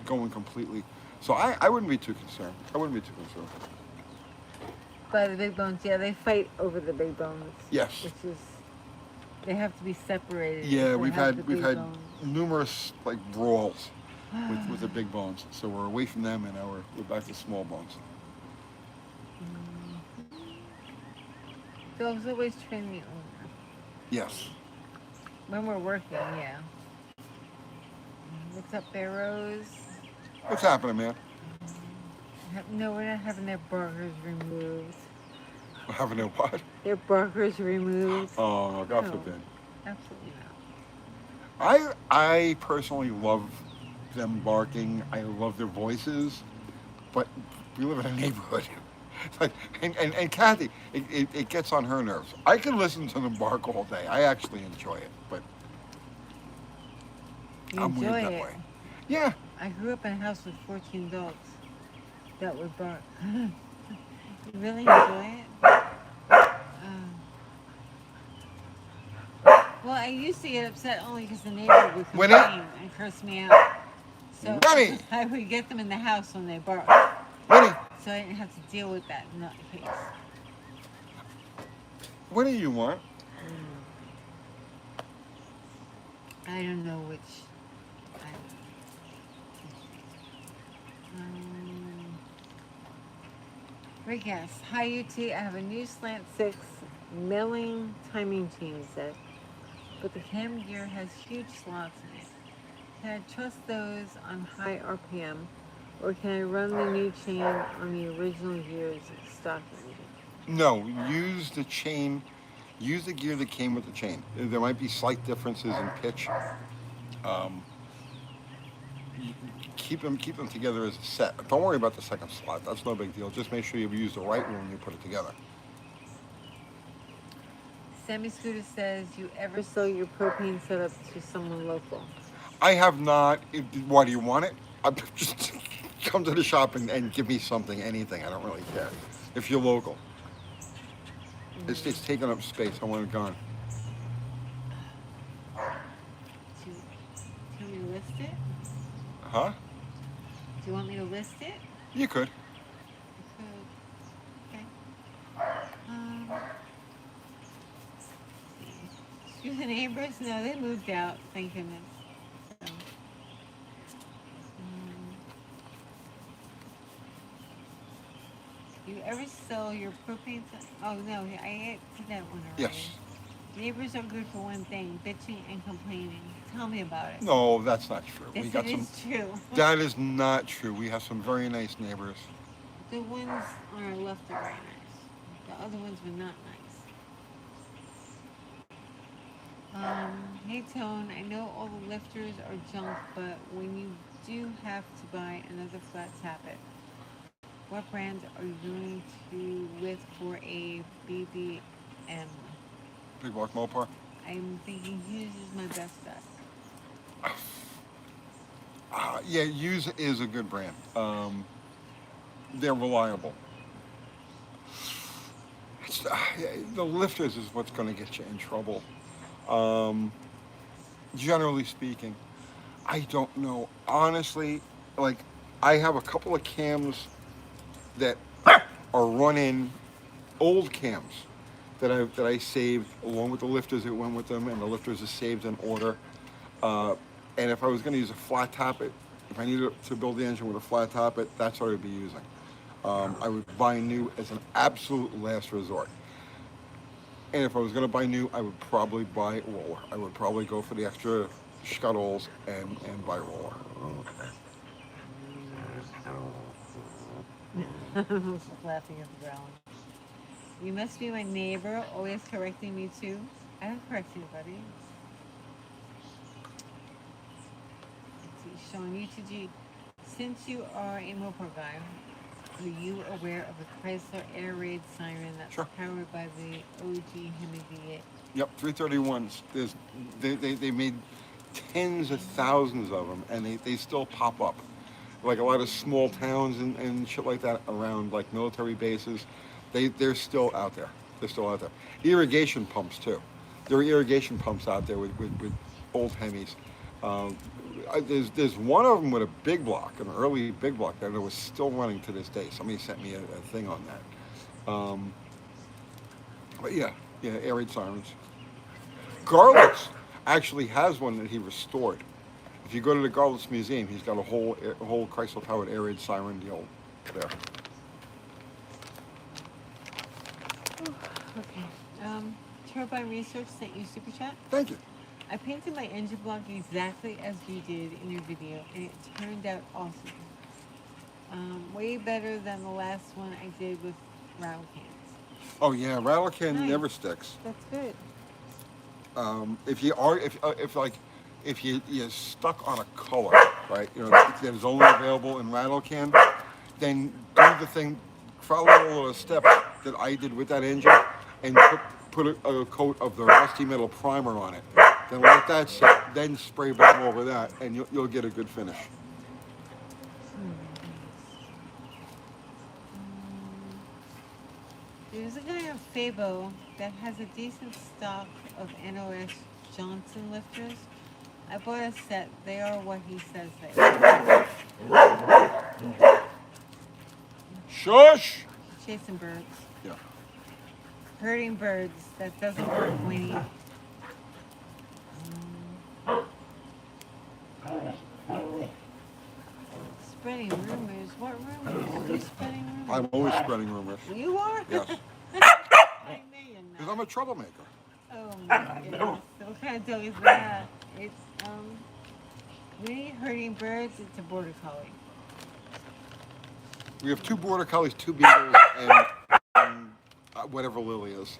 Speaker 1: going completely. So I wouldn't be too concerned. I wouldn't be too concerned.
Speaker 2: By the big bones, yeah, they fight over the big bones.
Speaker 1: Yes.
Speaker 2: Which is, they have to be separated.
Speaker 1: Yeah,
Speaker 2: if they
Speaker 1: we've
Speaker 2: have
Speaker 1: had
Speaker 2: the big bones.
Speaker 1: numerous like brawls with the big bones. So we're away from them and now we're back to small bones.
Speaker 2: Dogs always train the owner.
Speaker 1: Yes.
Speaker 2: When we're working, yeah. What's up, Barrows?
Speaker 1: What's happening, man?
Speaker 2: No, we're not having their burgers removed.
Speaker 1: We're having a what?
Speaker 2: Their burgers removed.
Speaker 1: Oh, no, God
Speaker 2: No.
Speaker 1: forbid.
Speaker 2: Absolutely not.
Speaker 1: I personally love them barking. I love their voices, but we live in a neighborhood. Like, and Kathy, it gets on her nerves. I can listen to them bark all day. I actually enjoy it, but
Speaker 2: You
Speaker 1: I'm weird
Speaker 2: enjoy
Speaker 1: that
Speaker 2: it.
Speaker 1: way. Yeah.
Speaker 2: I grew up in a house with 14 dogs that would bark. You really enjoy it? Well, I used to get upset only because the neighbor would
Speaker 1: Winnie?
Speaker 2: complain and curse me out. So
Speaker 1: Winnie!
Speaker 2: I would get them in the house when they barked.
Speaker 1: Winnie,
Speaker 2: So I didn't have to deal with that nutcase.
Speaker 1: what do you want?
Speaker 2: I don't know which. Great guess. Hi UT, I have a new slant 6 milling timing chain set, but the cam gear has huge slots in it. Can I trust those on high RPM, or can I run the new chain on the original gear's stock engine?
Speaker 1: No, use the chain. Use the gear that came with the chain. There might be slight differences in pitch. Keep them together as a set. Don't worry about the second slot. That's no big deal. Just make sure you use the right one when you put it together.
Speaker 2: Sammy Scooter says, you ever sell your propane setup to someone local?
Speaker 1: I have not. Why do you want it? Just come to the shop and give me something, anything. I don't really care. If you're local. It's taking up space. I want it gone.
Speaker 2: Can we list it?
Speaker 1: Huh?
Speaker 2: Do you want me to list it?
Speaker 1: You could.
Speaker 2: Okay. Excuse the neighbors? No, they moved out. Thank goodness. So, you ever sell your propane? Oh no, I did that one already.
Speaker 1: Yes.
Speaker 2: Neighbors are good for one thing: bitching and complaining. Tell me about it.
Speaker 1: No, that's not true.
Speaker 2: Yes, it is true.
Speaker 1: That is not true. We have some very nice neighbors.
Speaker 2: The ones on our left are very nice. The other ones were not nice. Hey Tone, I know all the lifters are junk, but when you do have to buy another flat tappet, what brand are you going to with for a BBM?
Speaker 1: Big block Mopar.
Speaker 2: I'm thinking Hughes is my best bet.
Speaker 1: Yeah, Hughes is a good brand. They're reliable. The lifters is what's going to get you in trouble. Generally speaking, I don't know. Honestly, like, I have a couple of cams that are running old cams that I saved along with the lifters that went with them, and the lifters are saved in order. And if I was going to use a flat tappet, if I needed to build the engine with a flat tappet, that's what I'd be using. I would buy new as an absolute last resort. And if I was going to buy new, I would probably buy roller. I would probably go for the extra scuttles and buy roller.
Speaker 2: Laughing at the ground. You must be my neighbor, always correcting me too. I don't correct you, buddy. Let's see, Sean UTG. Since you are a mopar guy, are you aware of a Chrysler air raid siren that's
Speaker 1: Sure.
Speaker 2: powered by the OG Hemi V8?
Speaker 1: Yep, 331s. They made tens of thousands of them, and they still pop up. Like a lot of small towns and shit like that around like military bases, they're still out there. They're still out there. Irrigation pumps too. There are irrigation pumps out there with old Hemis. There's one of them with a big block, an early big block that was still running to this day. Somebody sent me a thing on that. But yeah, air raid sirens. Garlics actually has one that he restored. If you go to the Garlics Museum, he's got a whole Chrysler powered air raid siren deal there.
Speaker 2: Okay. Turbine Research sent you super chat.
Speaker 1: Thank you.
Speaker 2: I painted my engine block exactly as you did in your video, and it turned out awesome. Way better than the last one I did with rattle cans.
Speaker 1: Oh yeah, rattle can
Speaker 2: Nice.
Speaker 1: never sticks.
Speaker 2: That's good.
Speaker 1: If you're stuck on a color, right? You know that is only available in rattle can, then do the thing, follow all the steps that I did with that engine, and put a coat of the rusty metal primer on it. Then let that set, then spray bottle over that, and you'll get a good finish.
Speaker 2: There's a guy on Fabo that has a decent stock of NOS Johnson lifters. I bought a set. They are what he says they are.
Speaker 1: Shush!
Speaker 2: Chasing birds.
Speaker 1: Yeah.
Speaker 2: Hurting birds. That doesn't work, Winnie. Spreading rumors. What rumors? You spreading rumors?
Speaker 1: I'm always spreading rumors.
Speaker 2: You are?
Speaker 1: Yes.
Speaker 2: I know you're
Speaker 1: Because
Speaker 2: not.
Speaker 1: I'm a troublemaker.
Speaker 2: Oh my goodness. What kind of dog is that? It's, Winnie hurting birds. It's a border collie.
Speaker 1: We have 2 border collies, 2 beagles, and whatever Lily is.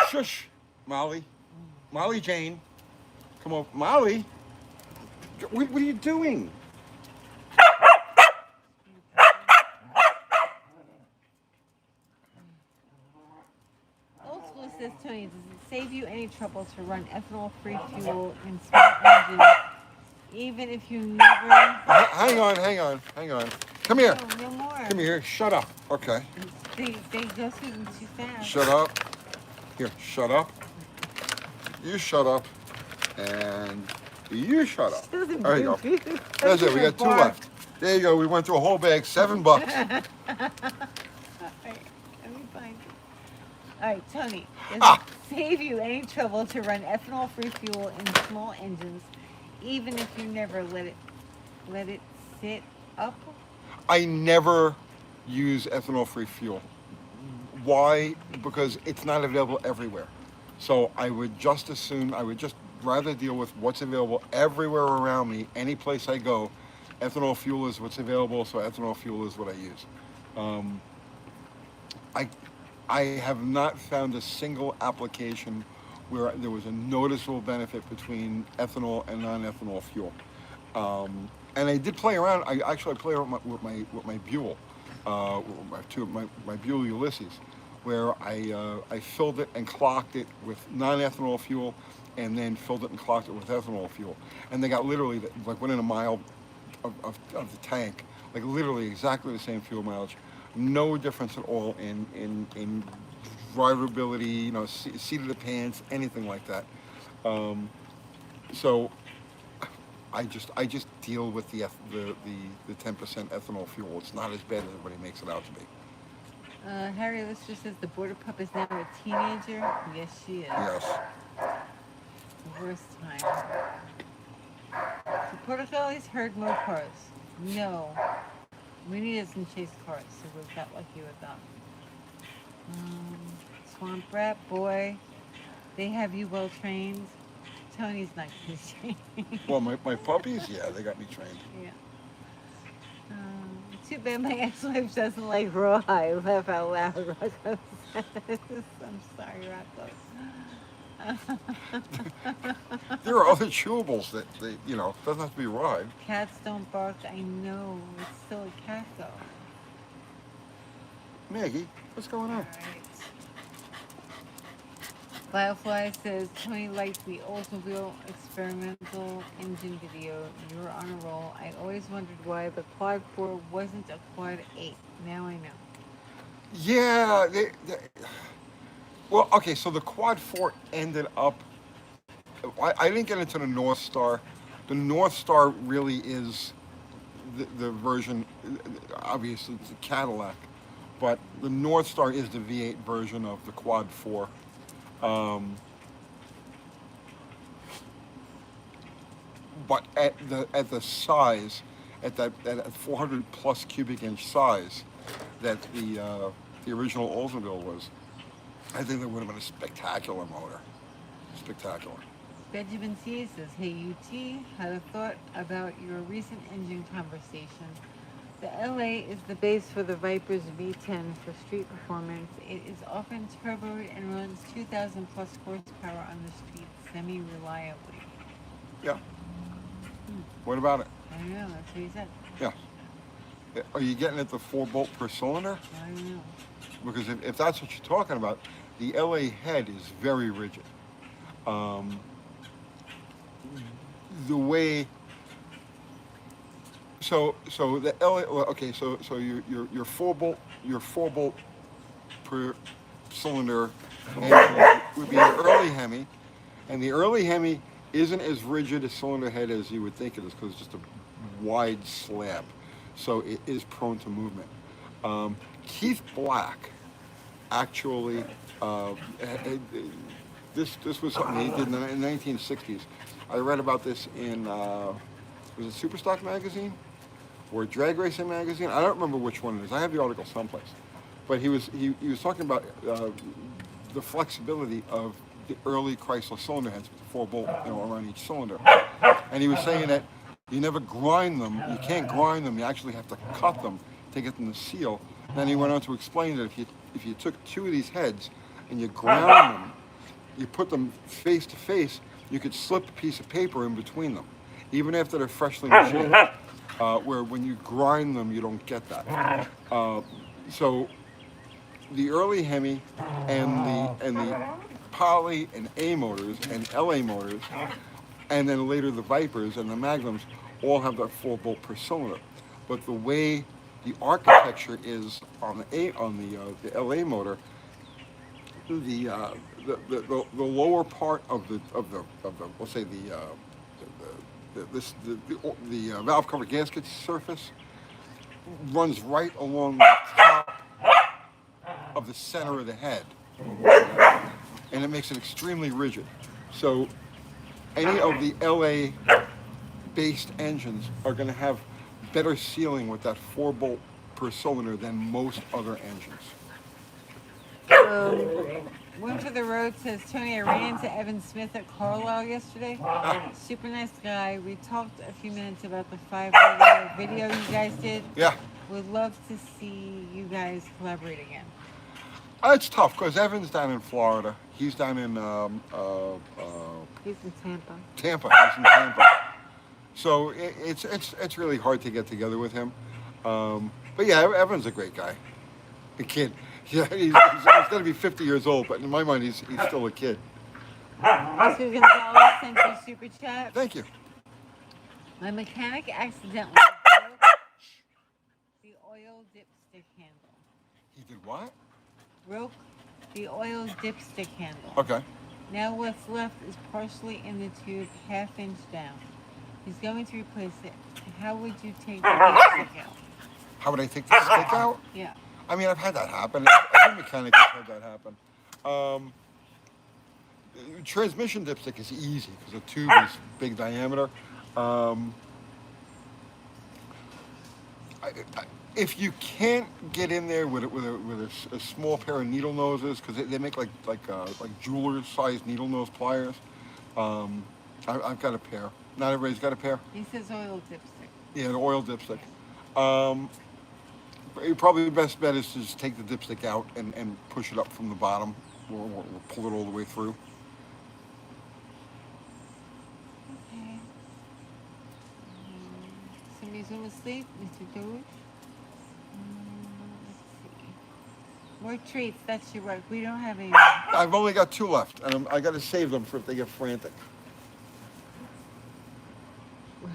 Speaker 1: Shush, Molly. Molly Jane. Come on, Molly. What are you doing?
Speaker 2: Old school says, Tony, does it save you any trouble to run ethanol-free fuel in small engines, even if you never...
Speaker 1: Hang on. Come here.
Speaker 2: Oh, no more.
Speaker 1: Come here. Shut up. Okay.
Speaker 2: They go through them too fast.
Speaker 1: Shut up. Here, shut up. You shut up. And you shut up. There you go. That's it. We got 2 left. There you go. We went through a whole bag. $7.
Speaker 2: All right, let me find it. All right, Tony, does it save you any trouble to run ethanol-free fuel in small engines, even if you never let it sit up?
Speaker 1: I never use ethanol-free fuel. Why? Because it's not available everywhere. So I would just rather deal with what's available everywhere around me. Any place I go, ethanol fuel is what's available, so ethanol fuel is what I use. I have not found a single application where there was a noticeable benefit between ethanol and non-ethanol fuel. And I did play around. I actually play around with my Buell, my Buell Ulysses, where I filled it and clocked it with non-ethanol fuel, and then filled it and clocked it with ethanol fuel. And they got literally like within a mile of the tank, like literally exactly the same fuel mileage. No difference at all in drivability, seat of the pants, anything like that. So I just deal with the 10% ethanol fuel. It's not as bad as everybody makes it out to be.
Speaker 2: Harry Lister says the border pup is now a teenager. Yes, she is.
Speaker 1: Yes.
Speaker 2: The worst time. Portugali's heard mopars. No. Winnie doesn't chase cars, so we got lucky with that. Um, Swamp Rat, boy. They have you well trained. Tony's not good trained.
Speaker 1: Well, my puppies, yeah, they got me trained.
Speaker 2: Yeah. Too bad my ex-wife doesn't like raw. I laugh out loud. Rocco says. I'm sorry, Rocco.
Speaker 1: There are other chewables that they, doesn't have to be raw.
Speaker 2: Cats don't bark. I know. It's still a cat, though.
Speaker 1: Maggie, what's going on?
Speaker 2: All right. Firefly says, Tony liked the Oldsmobile experimental engine video. You were on a roll. I always wondered why the Quad 4 wasn't a Quad 8. Now I know.
Speaker 1: Yeah, well, okay, so the Quad 4 ended up, I didn't get into the North Star. The North Star really is the version, obviously it's a Cadillac, but the North Star is the V8 version of the Quad 4. But at the size, at that 400 plus cubic inch size that the original Oldsmobile was, I think that would have been a spectacular motor. Spectacular.
Speaker 2: Benjamin C. says, hey UT, had a thought about your recent engine conversation. The LA is the base for the Viper's V10 for street performance. It is often turboed and runs 2,000 plus horsepower on the street semi-reliably.
Speaker 1: Yeah. What about it?
Speaker 2: I don't know, that's what he said.
Speaker 1: Yeah. Are you getting at the 4 bolt per cylinder?
Speaker 2: I don't know.
Speaker 1: Because if that's what you're talking about, the LA head is very rigid. The way, so the LA, well, okay, so your 4 bolt per cylinder engine would be an early Hemi, and the early Hemi isn't as rigid a cylinder head as you would think it is, because it's just a wide slab, so it is prone to movement. Keith Black actually, this was something he did in the 1960s. I read about this in, was it Superstock magazine or Drag Racing magazine? I don't remember which one it is. I have the article someplace. But he was talking about the flexibility of the early Chrysler cylinder heads with the 4 bolt, around each cylinder. And he was saying that you never grind them. You can't grind them. You actually have to cut them to get them to seal. Then he went on to explain that if you took 2 of these heads and you ground them, you put them face to face, you could slip a piece of paper in between them, even after they're freshly machined. Where when you grind them, you don't get that. So the early Hemi and the Poly and A motors and LA motors, and then later the Vipers and the Magnums all have that 4 bolt per cylinder. But the way the architecture is on the LA motor, the lower part of the let's say the valve cover gasket surface runs right along the top of the center of the head, and it makes it extremely rigid. So any of the LA based engines are going to have better sealing with that 4 bolt per cylinder than most other engines.
Speaker 2: One for the road says, Tony, I ran into Evan Smith at Carlisle yesterday. Super nice guy. We talked a few minutes about the 5 video you guys did.
Speaker 1: Yeah.
Speaker 2: Would love to see you guys collaborate again.
Speaker 1: It's tough because Evan's down in Florida. He's down in
Speaker 2: He's in Tampa.
Speaker 1: He's in Tampa. So it's really hard to get together with him. But yeah, Evan's a great guy. A kid. Yeah, he's going to be 50 years old, but in my mind, he's still a kid.
Speaker 2: Susan Gonzalez sent you a super chat.
Speaker 1: Thank you.
Speaker 2: My mechanic accidentally broke the oil dipstick handle.
Speaker 1: He did what?
Speaker 2: Broke the oil dipstick handle.
Speaker 1: Okay.
Speaker 2: Now what's left is partially in the tube, half-inch down. He's going to replace it. How would you take the dipstick out?
Speaker 1: How would I take the stick out?
Speaker 2: Yeah.
Speaker 1: I mean, I've had that happen. Every mechanic has had that happen. Transmission dipstick is easy because the tube is big diameter. if you can't get in there with a small pair of needle noses, because they make like jeweler's sized needle nose pliers. Um, I've got a pair. Not everybody's got a pair.
Speaker 2: He says oil dipstick.
Speaker 1: Yeah, an oil dipstick. Um, Probably the best bet is to just take the dipstick out and push it up from the bottom, or pull it all the way through.
Speaker 2: Okay. Somebody's home asleep, Mr. Doge. Let's see. More treats, that's your work. We don't have any.
Speaker 1: I've only got two left, and I got to save them for if they get frantic.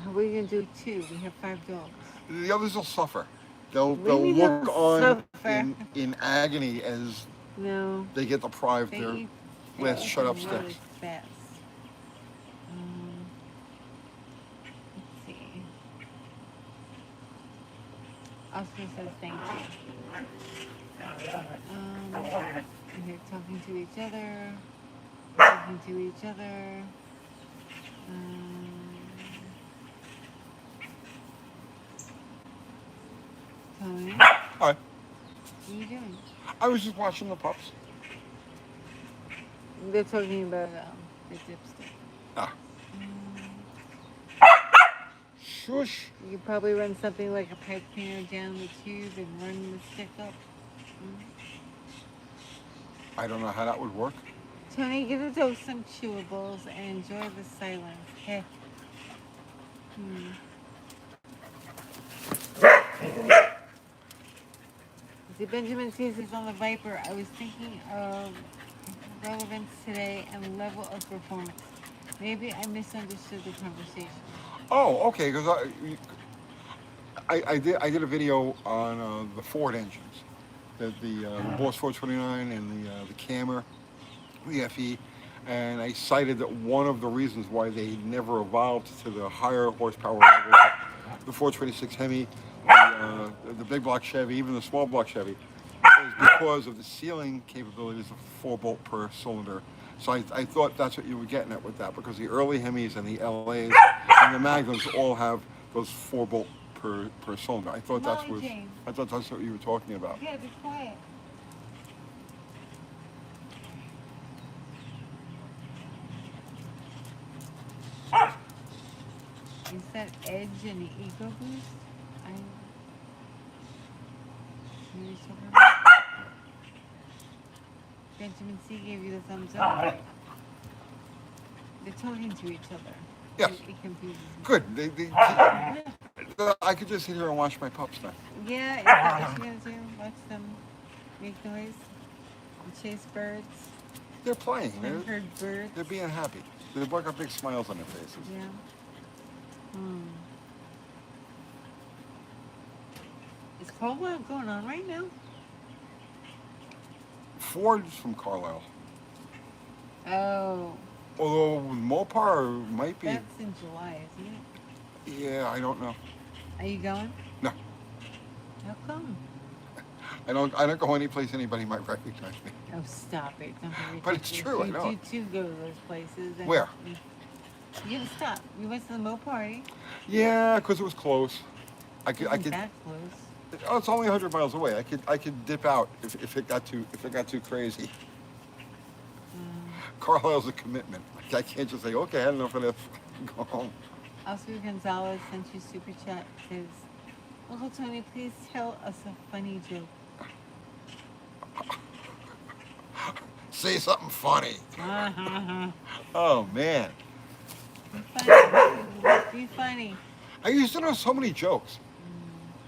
Speaker 2: How are we going to do two? We have 5 dogs.
Speaker 1: The others will suffer.
Speaker 2: What do
Speaker 1: They'll
Speaker 2: you mean
Speaker 1: look
Speaker 2: they'll
Speaker 1: on
Speaker 2: suffer?
Speaker 1: in agony as
Speaker 2: No.
Speaker 1: they get deprived
Speaker 2: They
Speaker 1: their
Speaker 2: eat
Speaker 1: last
Speaker 2: fast
Speaker 1: shut up
Speaker 2: and really
Speaker 1: sticks.
Speaker 2: fast. Let's see. Oscar says thank you. And they're talking to each other. Talking to each other. Tony, what
Speaker 1: All right.
Speaker 2: are you doing?
Speaker 1: I was just watching the pups.
Speaker 2: They're talking about the dipstick.
Speaker 1: Ah. Shush.
Speaker 2: You could probably run something like a pipe cleaner down the tube and run the stick up.
Speaker 1: I don't know how that would work.
Speaker 2: Tony, give the dog some chewables and enjoy the silence. Heh. The Benjamin says is on the Viper. I was thinking of relevance today and level of performance. Maybe I misunderstood the conversation.
Speaker 1: Oh, okay. Because I did a video on the Ford engines, the Boss 429 and the Cammer, the FE, and I cited that one of the reasons why they never evolved to the higher horsepower levels, the 426 Hemi, the big block Chevy, even the small block Chevy, is because of the sealing capabilities of 4-bolt per cylinder. So I thought that's what you were getting at with that, because the early Hemis and the LAs and the Magnums all have those 4-bolt per cylinder. I thought that's what you were talking about.
Speaker 2: Yeah, be quiet. Is that Edge and the Eco Boost? Benjamin C gave you the thumbs up. They're talking to each other.
Speaker 1: Yes.
Speaker 2: It confuses me.
Speaker 1: Good. I could just sit here and watch my pups now.
Speaker 2: Yeah, is that what you're gonna do? Watch them make noise and chase birds.
Speaker 1: They're playing.
Speaker 2: I've heard birds.
Speaker 1: They're being happy. They've got big smiles on their faces.
Speaker 2: Yeah. Is Corvette going on right now?
Speaker 1: Ford's from Carlisle.
Speaker 2: Oh.
Speaker 1: Although with Mopar might be.
Speaker 2: That's in July, isn't it?
Speaker 1: Yeah, I don't know.
Speaker 2: Are you going?
Speaker 1: No.
Speaker 2: How come?
Speaker 1: I don't go any place anybody might recognize me.
Speaker 2: Oh, stop it. Don't be ridiculous.
Speaker 1: But it's true, I know.
Speaker 2: You too go to those places. And
Speaker 1: Where?
Speaker 2: You have to stop. You went to the Mo party.
Speaker 1: Yeah, because it was close. I could.
Speaker 2: That close.
Speaker 1: Oh, it's only 100 miles away. I could dip out if it got too crazy. Carlisle's a commitment. I can't just say, okay, I had enough of this. Go home.
Speaker 2: Oscar Gonzalez sent you super chat. Says, Uncle Tony, please tell us a funny joke.
Speaker 1: Say something funny. Oh man.
Speaker 2: Be funny.
Speaker 1: I used to know so many jokes.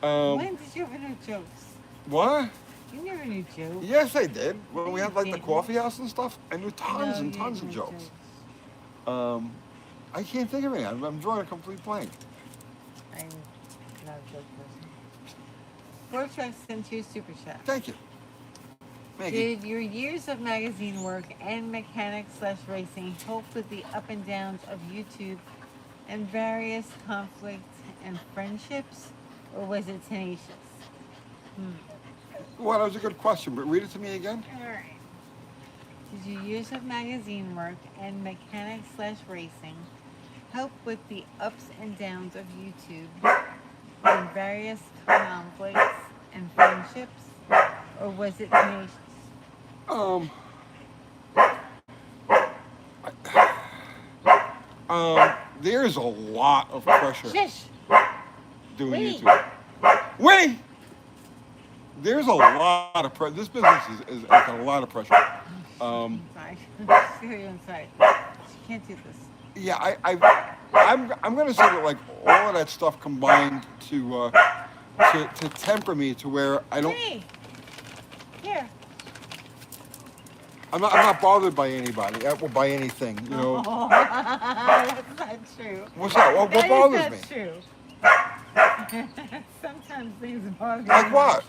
Speaker 2: When did you ever know jokes?
Speaker 1: What?
Speaker 2: You never knew jokes.
Speaker 1: Yes, I did. When we had like the
Speaker 2: didn't.
Speaker 1: coffee house and stuff, I knew tons
Speaker 2: No,
Speaker 1: and
Speaker 2: you
Speaker 1: tons of
Speaker 2: didn't know
Speaker 1: jokes. I can't think of any. I'm drawing a complete blank.
Speaker 2: I'm not a joke person. Ford Truck sent you a super chat.
Speaker 1: Thank you. Maggie.
Speaker 2: Did your years of magazine work and mechanics/racing help with the up and downs of YouTube and various conflicts and friendships, or was it tenacious?
Speaker 1: Well, that was a good question, but read it to me again.
Speaker 2: All right. Did your years of magazine work and mechanics/racing help with the ups and downs of YouTube in various conflicts and friendships, or was it tenacious?
Speaker 1: Um, there's a lot of pressure
Speaker 2: Shush!
Speaker 1: doing
Speaker 2: Wait!
Speaker 1: YouTube. Wait, there's a lot of pressure. This business is got a lot of pressure.
Speaker 2: Oh, shh,
Speaker 1: Um,
Speaker 2: I'm inside. Just hear you inside. She can't do this.
Speaker 1: yeah, I'm gonna say that like all of that stuff combined to temper me to where I don't.
Speaker 2: Hey! Here.
Speaker 1: I'm not bothered by anybody or by anything. You know.
Speaker 2: Oh, that's not true.
Speaker 1: What's that? What
Speaker 2: That
Speaker 1: bothers me?
Speaker 2: is not true. Sometimes things bother
Speaker 1: Like
Speaker 2: me.
Speaker 1: what?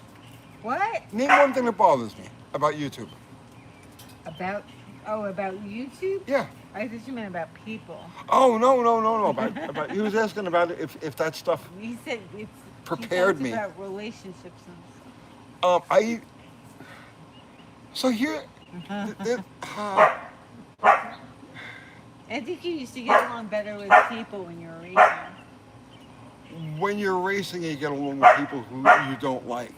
Speaker 2: What?
Speaker 1: Name one thing that bothers me about YouTube.
Speaker 2: About, oh, about YouTube?
Speaker 1: Yeah.
Speaker 2: I thought you meant about people.
Speaker 1: Oh no. About he was asking about it if that stuff
Speaker 2: He said it's,
Speaker 1: prepared
Speaker 2: he
Speaker 1: me.
Speaker 2: talks about relationships and
Speaker 1: I so here
Speaker 2: stuff.
Speaker 1: th-
Speaker 2: I think you used to get along better with people when you were racing.
Speaker 1: when you're racing you get along with people who you don't like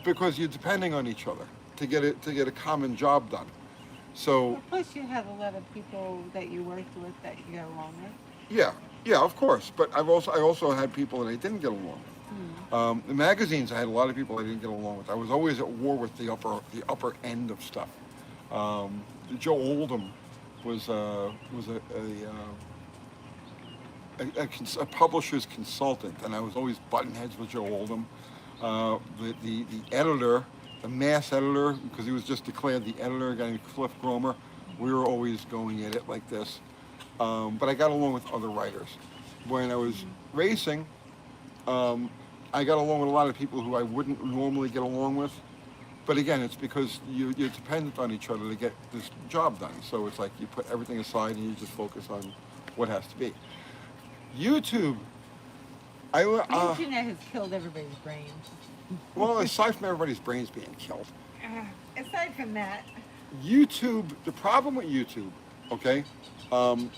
Speaker 1: because you're depending on each other to get a common job done. So
Speaker 2: Well, plus, you have a lot of people that you worked with that you get along with.
Speaker 1: yeah, of course. But I also had people that I didn't get along with. The magazines, I had a lot of people I didn't get along with. I was always at war with the upper end of stuff. Joe Oldham was a publisher's consultant, and I was always button heads with Joe Oldham. The editor, the mass editor, because he was just declared the editor, a guy named Cliff Gromer. We were always going at it like this. But I got along with other writers. When I was racing, I got along with a lot of people who I wouldn't normally get along with. But again, it's because you're dependent on each other to get this job done. So it's like you put everything aside and you just focus on what has to be. YouTube,
Speaker 2: The internet has killed everybody's brains.
Speaker 1: well, aside from everybody's brains being killed,
Speaker 2: Aside from that,
Speaker 1: YouTube, the problem with YouTube, okay, um,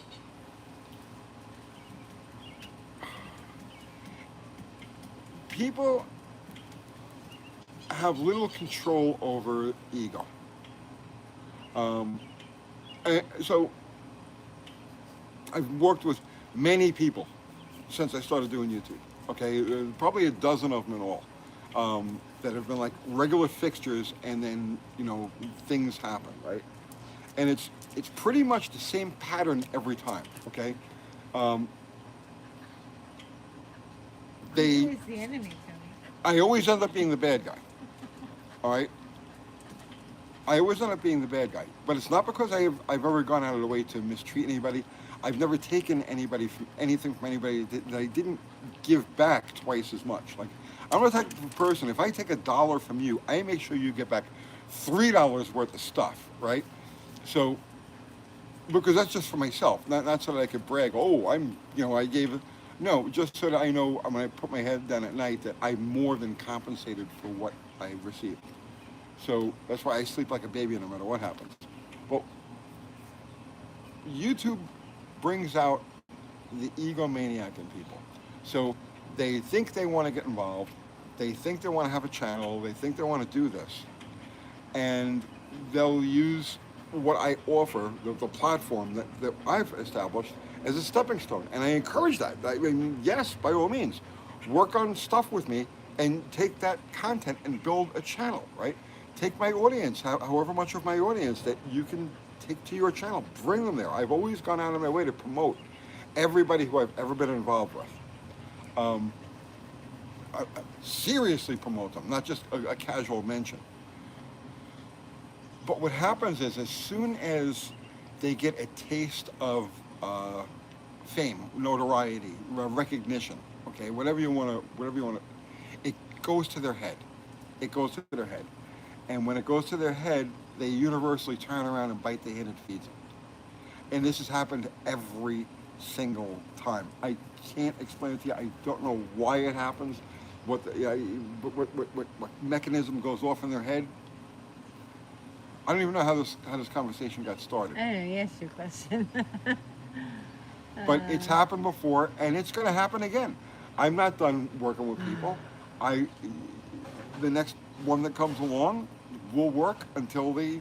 Speaker 1: people have little control over ego. So I've worked with many people since I started doing YouTube. Okay, probably a dozen of them in all that have been like regular fixtures, and then things happen, right? And it's pretty much the same pattern every time. Okay, um,
Speaker 2: who
Speaker 1: they
Speaker 2: is the enemy, Tony?
Speaker 1: I always end up being the bad guy. All right. I always end up being the bad guy, but it's not because I've ever gone out of the way to mistreat anybody. I've never taken anything from anybody that I didn't give back twice as much. Like I'm the type of person. If I take $1 from you, I make sure you get back $3 worth of stuff, right? So because that's just for myself, not so that I could brag. Oh, I gave it. No, just so that I know when I put my head down at night that I more than compensated for what I received. So that's why I sleep like a baby no matter what happens. But YouTube brings out the egomaniac in people. So they think they want to get involved. They think they want to have a channel. They think they want to do this. And they'll use what I offer, the platform that I've established, as a stepping stone. And I encourage that. I mean, yes, by all means, work on stuff with me and take that content and build a channel, right? Take my audience, however much of my audience that you can take to your channel, bring them there. I've always gone out of my way to promote everybody who I've ever been involved with. I seriously promote them, not just a casual mention. But what happens is, as soon as they get a taste of fame, notoriety, recognition, okay, whatever you want to, it goes to their head. It goes to their head. And when it goes to their head, they universally turn around and bite the hand that feeds them. And this has happened every single time. I can't explain it to you. I don't know why it happens. What mechanism goes off in their head. I don't even know how this conversation got started.
Speaker 2: I don't know, you asked your question.
Speaker 1: But it's happened before, and it's going to happen again. I'm not done working with people. I, the next one that comes along will work until it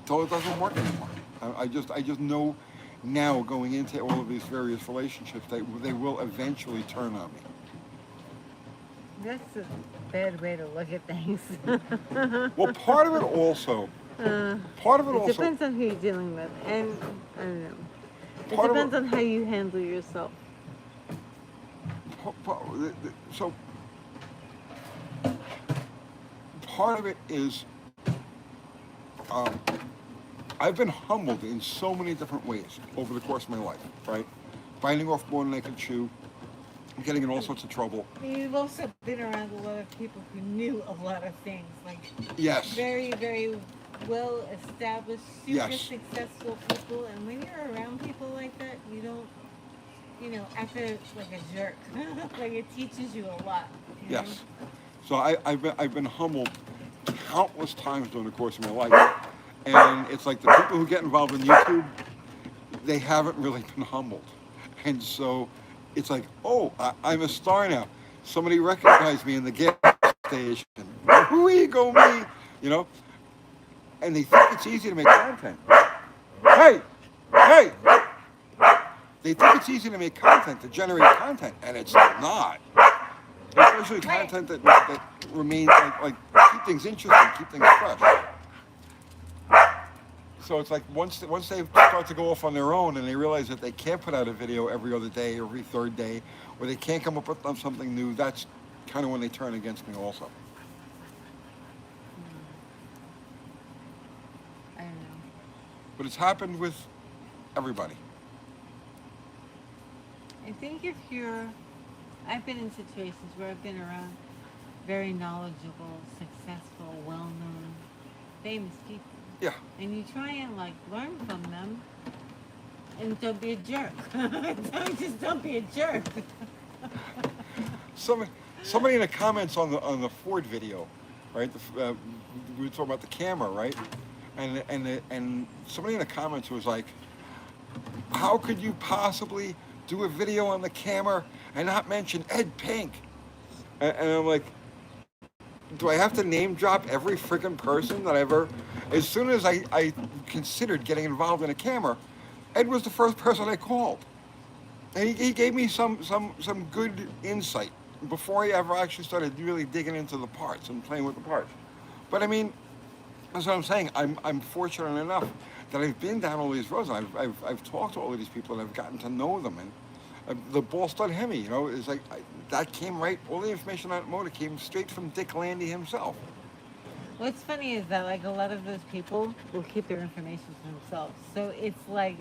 Speaker 1: doesn't work anymore. I just know now going into all of these various relationships that they will eventually turn on me.
Speaker 2: That's a bad way to look at things.
Speaker 1: Well, part of it
Speaker 2: It
Speaker 1: also,
Speaker 2: depends on who you're dealing with, and I don't know. It
Speaker 1: part of it,
Speaker 2: depends on how you handle yourself.
Speaker 1: so part of it is um, I've been humbled in so many different ways over the course of my life, right? Biting off more than I could chew, getting in all sorts of trouble.
Speaker 2: You've also been around a lot of people who knew a lot of things, like
Speaker 1: Yes,
Speaker 2: very, very well established, super
Speaker 1: yes,
Speaker 2: successful people. And when you're around people like that, you don't, act like a jerk. Like it teaches you a lot, you know?
Speaker 1: yes. So I've been humbled countless times during the course of my life. And it's like the people who get involved in YouTube, they haven't really been humbled. And so it's like, oh, I'm a star now. Somebody recognized me in the gas station. Who go me? You know? And they think it's easy to make content. Hey, hey! They think it's easy to make content, to generate content, and it's not. Especially content that remains like keep things interesting, keep things fresh. So it's like once they start to go off on their own and they realize that they can't put out a video every other day, every third day, or they can't come up with something new, that's kind of when they turn against me also.
Speaker 2: I don't know.
Speaker 1: But it's happened with everybody.
Speaker 2: I think I've been in situations where I've been around very knowledgeable, successful, well-known, famous people.
Speaker 1: Yeah.
Speaker 2: And you try and like learn from them and don't be a jerk. Don't be a jerk.
Speaker 1: Somebody in the comments on the Ford video, right? We were talking about the camera, right? And somebody in the comments was like, "How could you possibly do a video on the camera and not mention Ed Pink?" And I'm like, do I have to name drop every freaking person that I ever? As soon as I considered getting involved in a camera, Ed was the first person I called, and he gave me some good insight before I ever actually started really digging into the parts and playing with the parts. But I mean, that's what I'm saying. I'm fortunate enough that I've been down all these roads, and I've talked to all of these people, and I've gotten to know them, and the ball stud Hemi, is like that came right. All the information on that motor came straight from Dick Landy himself.
Speaker 2: What's funny is that like a lot of those people will keep their information to themselves. So it's like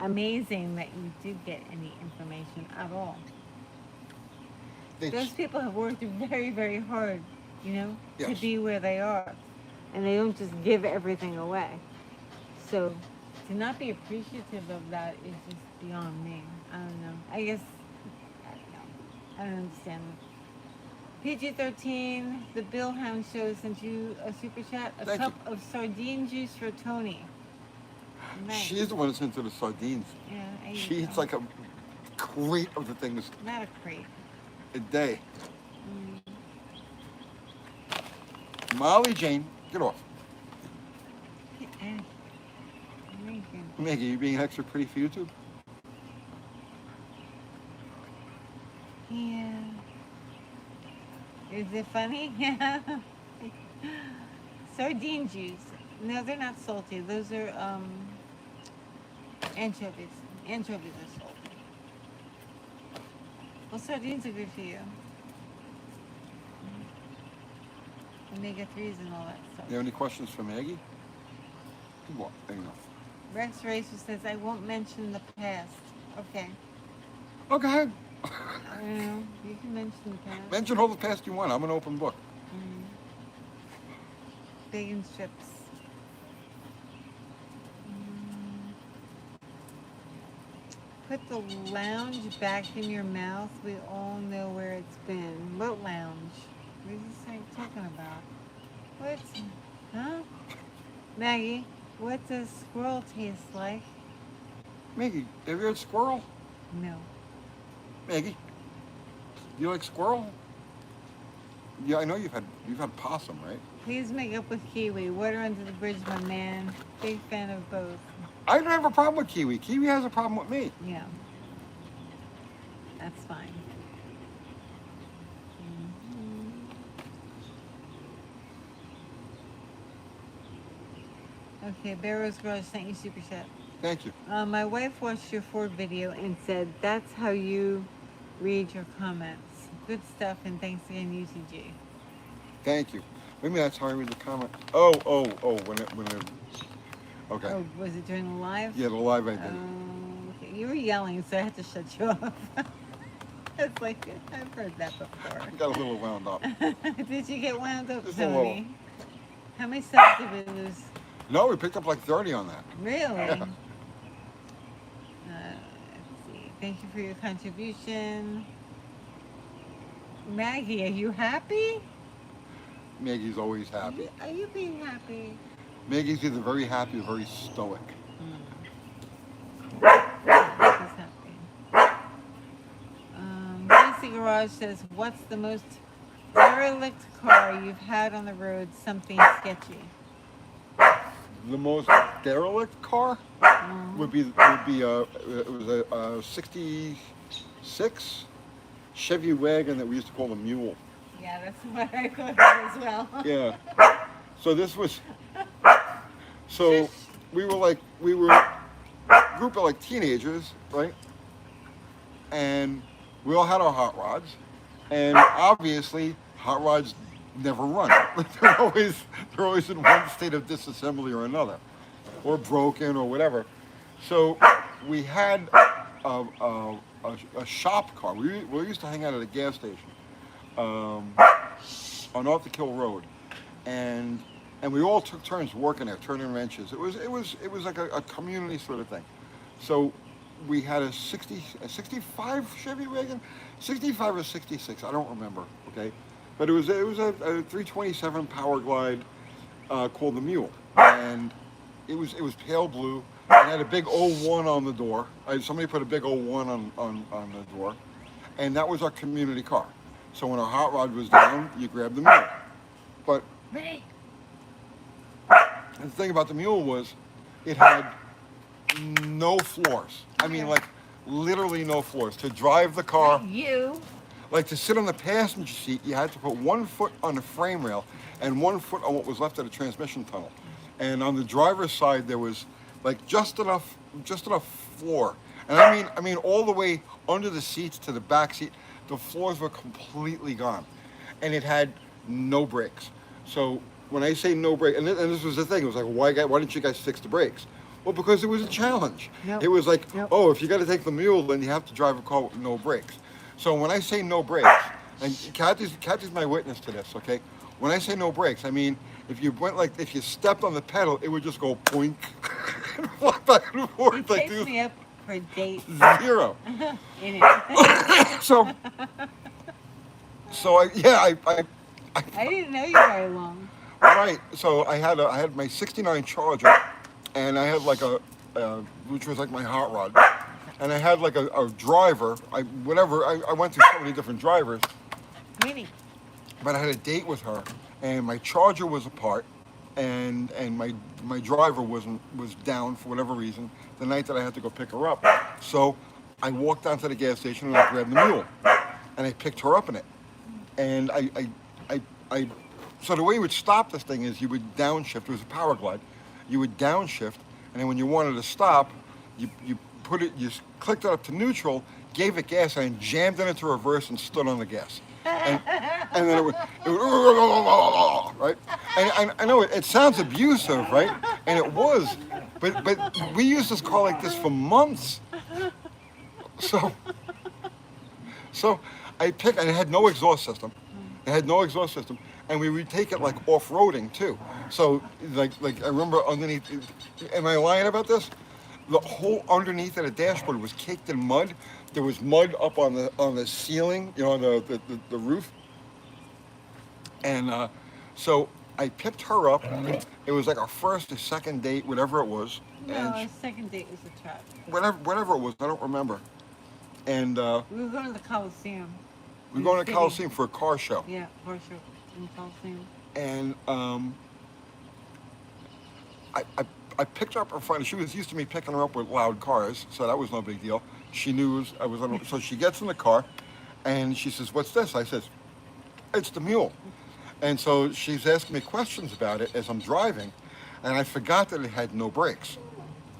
Speaker 2: amazing that you do get any information at all.
Speaker 1: They
Speaker 2: Those people have worked very, very hard, to
Speaker 1: Yes.
Speaker 2: be where they are. And they don't just give everything away. So to not be appreciative of that is just beyond me. I don't know. I guess, I don't know. I don't understand it. PG-13, the Bill Hound Show sent you a super chat. A
Speaker 1: Thank
Speaker 2: cup of sardine juice for Tony. Nice.
Speaker 1: She's the one that's into the sardines.
Speaker 2: Yeah, I
Speaker 1: She
Speaker 2: eat
Speaker 1: eats
Speaker 2: them.
Speaker 1: like a crate of the things
Speaker 2: Not a crate.
Speaker 1: a day.
Speaker 2: Mm.
Speaker 1: Molly Jane, get off.
Speaker 2: Eh, American.
Speaker 1: Maggie, you being extra pretty for YouTube?
Speaker 2: Yeah. Is it funny? Yeah. Sardine juice. No, they're not salty. Those are anchovies. Anchovies are salty. Well, sardines are good for you. Omega-3s and all that stuff.
Speaker 1: You have any questions for Maggie? What? There you go.
Speaker 2: Rex Racer says, I won't mention the past. Okay.
Speaker 1: Oh, go ahead.
Speaker 2: I don't know. You can mention the past.
Speaker 1: Mention all the past you want. I'm an open book.
Speaker 2: Mm. Bacon strips. Put the lounge back in your mouth. We all know where it's been. What lounge? What is this guy talking about? What? Huh? Maggie, what does squirrel taste like?
Speaker 1: Maggie, have you heard squirrel?
Speaker 2: No.
Speaker 1: Maggie? You like squirrel? Yeah, I know you've had possum, right?
Speaker 2: Please make up with kiwi. Water under the bridge, my man. Big fan of both.
Speaker 1: I don't have a problem with kiwi. Kiwi has a problem with me.
Speaker 2: Yeah, that's fine. Mhm. Okay, Barrow's Garage sent you super chat.
Speaker 1: Thank you.
Speaker 2: My wife watched your Ford video and said that's how you read your comments. Good stuff, and thanks again, UTG.
Speaker 1: Thank you. Maybe that's how I read the comment. When it. Okay.
Speaker 2: Oh, was it during the live?
Speaker 1: Yeah, the live I did.
Speaker 2: Okay. You were yelling, so I had to shut you off. It's like, I've heard that before.
Speaker 1: I got a little wound up.
Speaker 2: Did you get wound up,
Speaker 1: Just a little.
Speaker 2: Tony? How many subs did we lose?
Speaker 1: No, we picked up like 30 on that.
Speaker 2: Really?
Speaker 1: Yeah.
Speaker 2: Let's see. Thank you for your contribution. Maggie, are you happy?
Speaker 1: Maggie's always happy.
Speaker 2: Are you being happy?
Speaker 1: Maggie's either very happy or very stoic.
Speaker 2: She's happy. Nancy Garage says, what's the most derelict car you've had on the road? Something sketchy.
Speaker 1: The most derelict car would be it was a 66 Chevy wagon that we used to call the Mule.
Speaker 2: Yeah, that's what I thought as well.
Speaker 1: Yeah. So this was. So we were a group of like teenagers, right? And we all had our hot rods, and obviously hot rods never run. they're always in one state of disassembly or another, or broken or whatever. So we had a shop car. We used to hang out at a gas station on Off the Kill Road, and we all took turns working there, turning wrenches. It was like a community sort of thing. So we had a 65 Chevy wagon, 65 or 66, I don't remember. Okay, but it was a 327 Power Glide called the Mule, and it was pale blue. It had a big 01 on the door. Somebody put a big 01 on the door, and that was our community car. So when our hot rod was down, you grabbed the Mule. But the thing about the Mule was it had no floors. I mean, like literally no floors. To drive the car, like to sit on the passenger seat, you had to put 1 foot on the frame rail and 1 foot on what was left of the transmission tunnel. And on the driver's side, there was like just enough floor. And I mean all the way under the seats to the back seat, the floors were completely gone. And it had no brakes. So when I say no brake, and this was the thing, it was like, why didn't you guys fix the brakes? Well, because it was a challenge. It was like, oh, if you got to take the Mule, then you have to drive a car with no brakes. So when I say no brakes, and Kathy's my witness to this, okay? When I say no brakes, I mean, if you stepped on the pedal, it would just go boink and fly back and forth.
Speaker 2: He takes me up for dates.
Speaker 1: Zero.
Speaker 2: In it.
Speaker 1: So I
Speaker 2: didn't know you very long.
Speaker 1: Right. So I had my '69 Charger, and I had like which was like my hot rod, and I had like a driver. I went through so many different drivers.
Speaker 2: Really?
Speaker 1: But I had a date with her, and my Charger was apart, and my driver was down for whatever reason the night that I had to go pick her up. So I walked down to the gas station and I grabbed the Mule, and I picked her up in it, and so the way you would stop this thing is you would downshift. It was a Power Glide. You would downshift, and then when you wanted to stop, you clicked it up to neutral, gave it gas, and jammed it into reverse and stood on the gas. And then it would right? And I know it sounds abusive, right? And it was, but we used this car like this for months. So I picked, and it had no exhaust system. And we would take it like off-roading too. So like I remember underneath, am I lying about this? The whole underneath of the dashboard was caked in mud. There was mud up on the ceiling, the roof. And so I picked her up. It was like our first or second date, whatever it was.
Speaker 2: No, our second date was a trap.
Speaker 1: Whatever it was, I don't remember. And
Speaker 2: we were going to the Coliseum.
Speaker 1: We were going to Coliseum for a car show.
Speaker 2: Yeah, car show in Coliseum.
Speaker 1: And I picked her up in front. She was used to me picking her up with loud cars, so that was no big deal. She knew I was on. So she gets in the car, and she says, "What's this?" I says, "It's the mule." And so she's asking me questions about it as I'm driving, and I forgot that it had no brakes.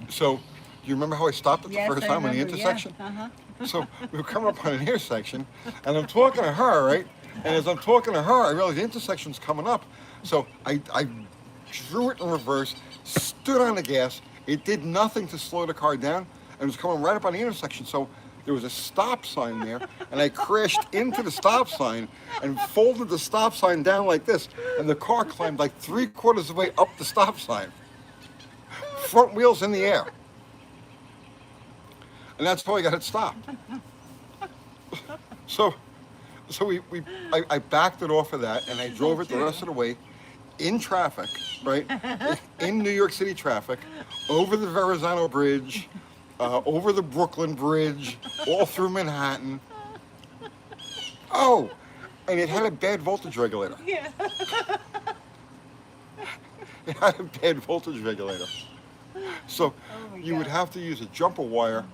Speaker 1: So, do you remember how I stopped it the first time on the intersection?
Speaker 2: Yeah. Uh-huh.
Speaker 1: So we were coming up on an intersection, and I'm talking to her, right? And as I'm talking to her, I realized the intersection's coming up. So I drew it in reverse, stood on the gas. It did nothing to slow the car down, and it was coming right up on the intersection. So there was a stop sign there, and I crashed into the stop sign and folded the stop sign down like this, and the car climbed like 3/4 of the way up the stop sign. Front wheels in the air. And that's how I got it stopped. So I backed it off of that, and I drove it the rest of the way in traffic, right? In New York City traffic, over the Verrazano Bridge, over the Brooklyn Bridge, all through Manhattan. Oh, and it had a bad voltage regulator.
Speaker 2: Yeah.
Speaker 1: It had a bad voltage regulator. So
Speaker 2: Oh
Speaker 1: you would have to use a jumper wire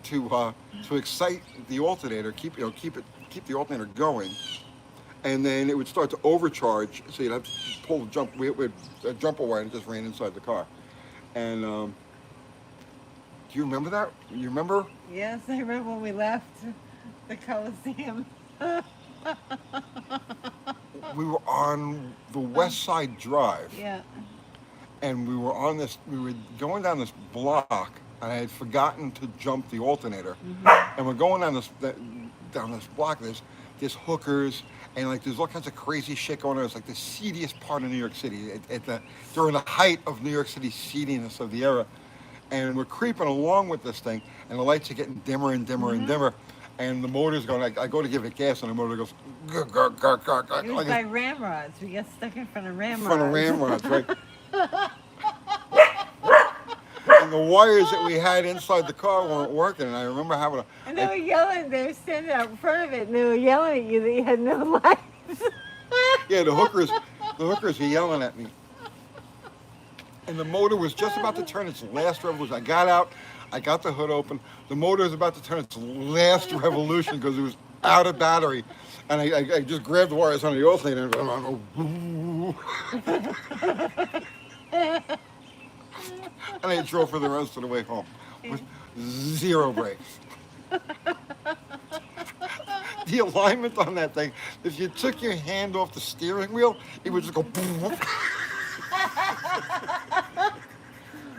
Speaker 1: to excite the alternator, keep the alternator going, and then it would start to overcharge. So you'd have to pull a jumper wire and just ran inside the car. And do you remember that? You remember?
Speaker 2: Yes, I remember when we left the Coliseum.
Speaker 1: We were on the West Side Drive,
Speaker 2: Yeah.
Speaker 1: and we were going down this block, and I had forgotten to jump the alternator. And we're going down this block. There's hookers, and like there's all kinds of crazy shit going on. It's like the seediest part of New York City during the height of New York City seediness of the era. And we're creeping along with this thing, and the lights are getting dimmer and dimmer and dimmer. And the motor's going. I go to give it gas, and the motor goes. Gurr, gurr, gurr, gurr, gurr,
Speaker 2: It was by ramrods. We got stuck in front of ramrods.
Speaker 1: in front of ramrods, right? And the wires that we had inside the car weren't working. And I remember having a.
Speaker 2: And they were yelling. They were standing out in front of it, and they were yelling at you that you had no lights.
Speaker 1: Yeah, the hookers were yelling at me. And the motor was just about to turn its last revolution. I got out, I got the hood open. The motor was about to turn its last revolution because it was out of battery. And I just grabbed the wires on the alternator and I drove for the rest of the way home with zero brakes. The alignment on that thing, if you took your hand off the steering wheel, it would just go.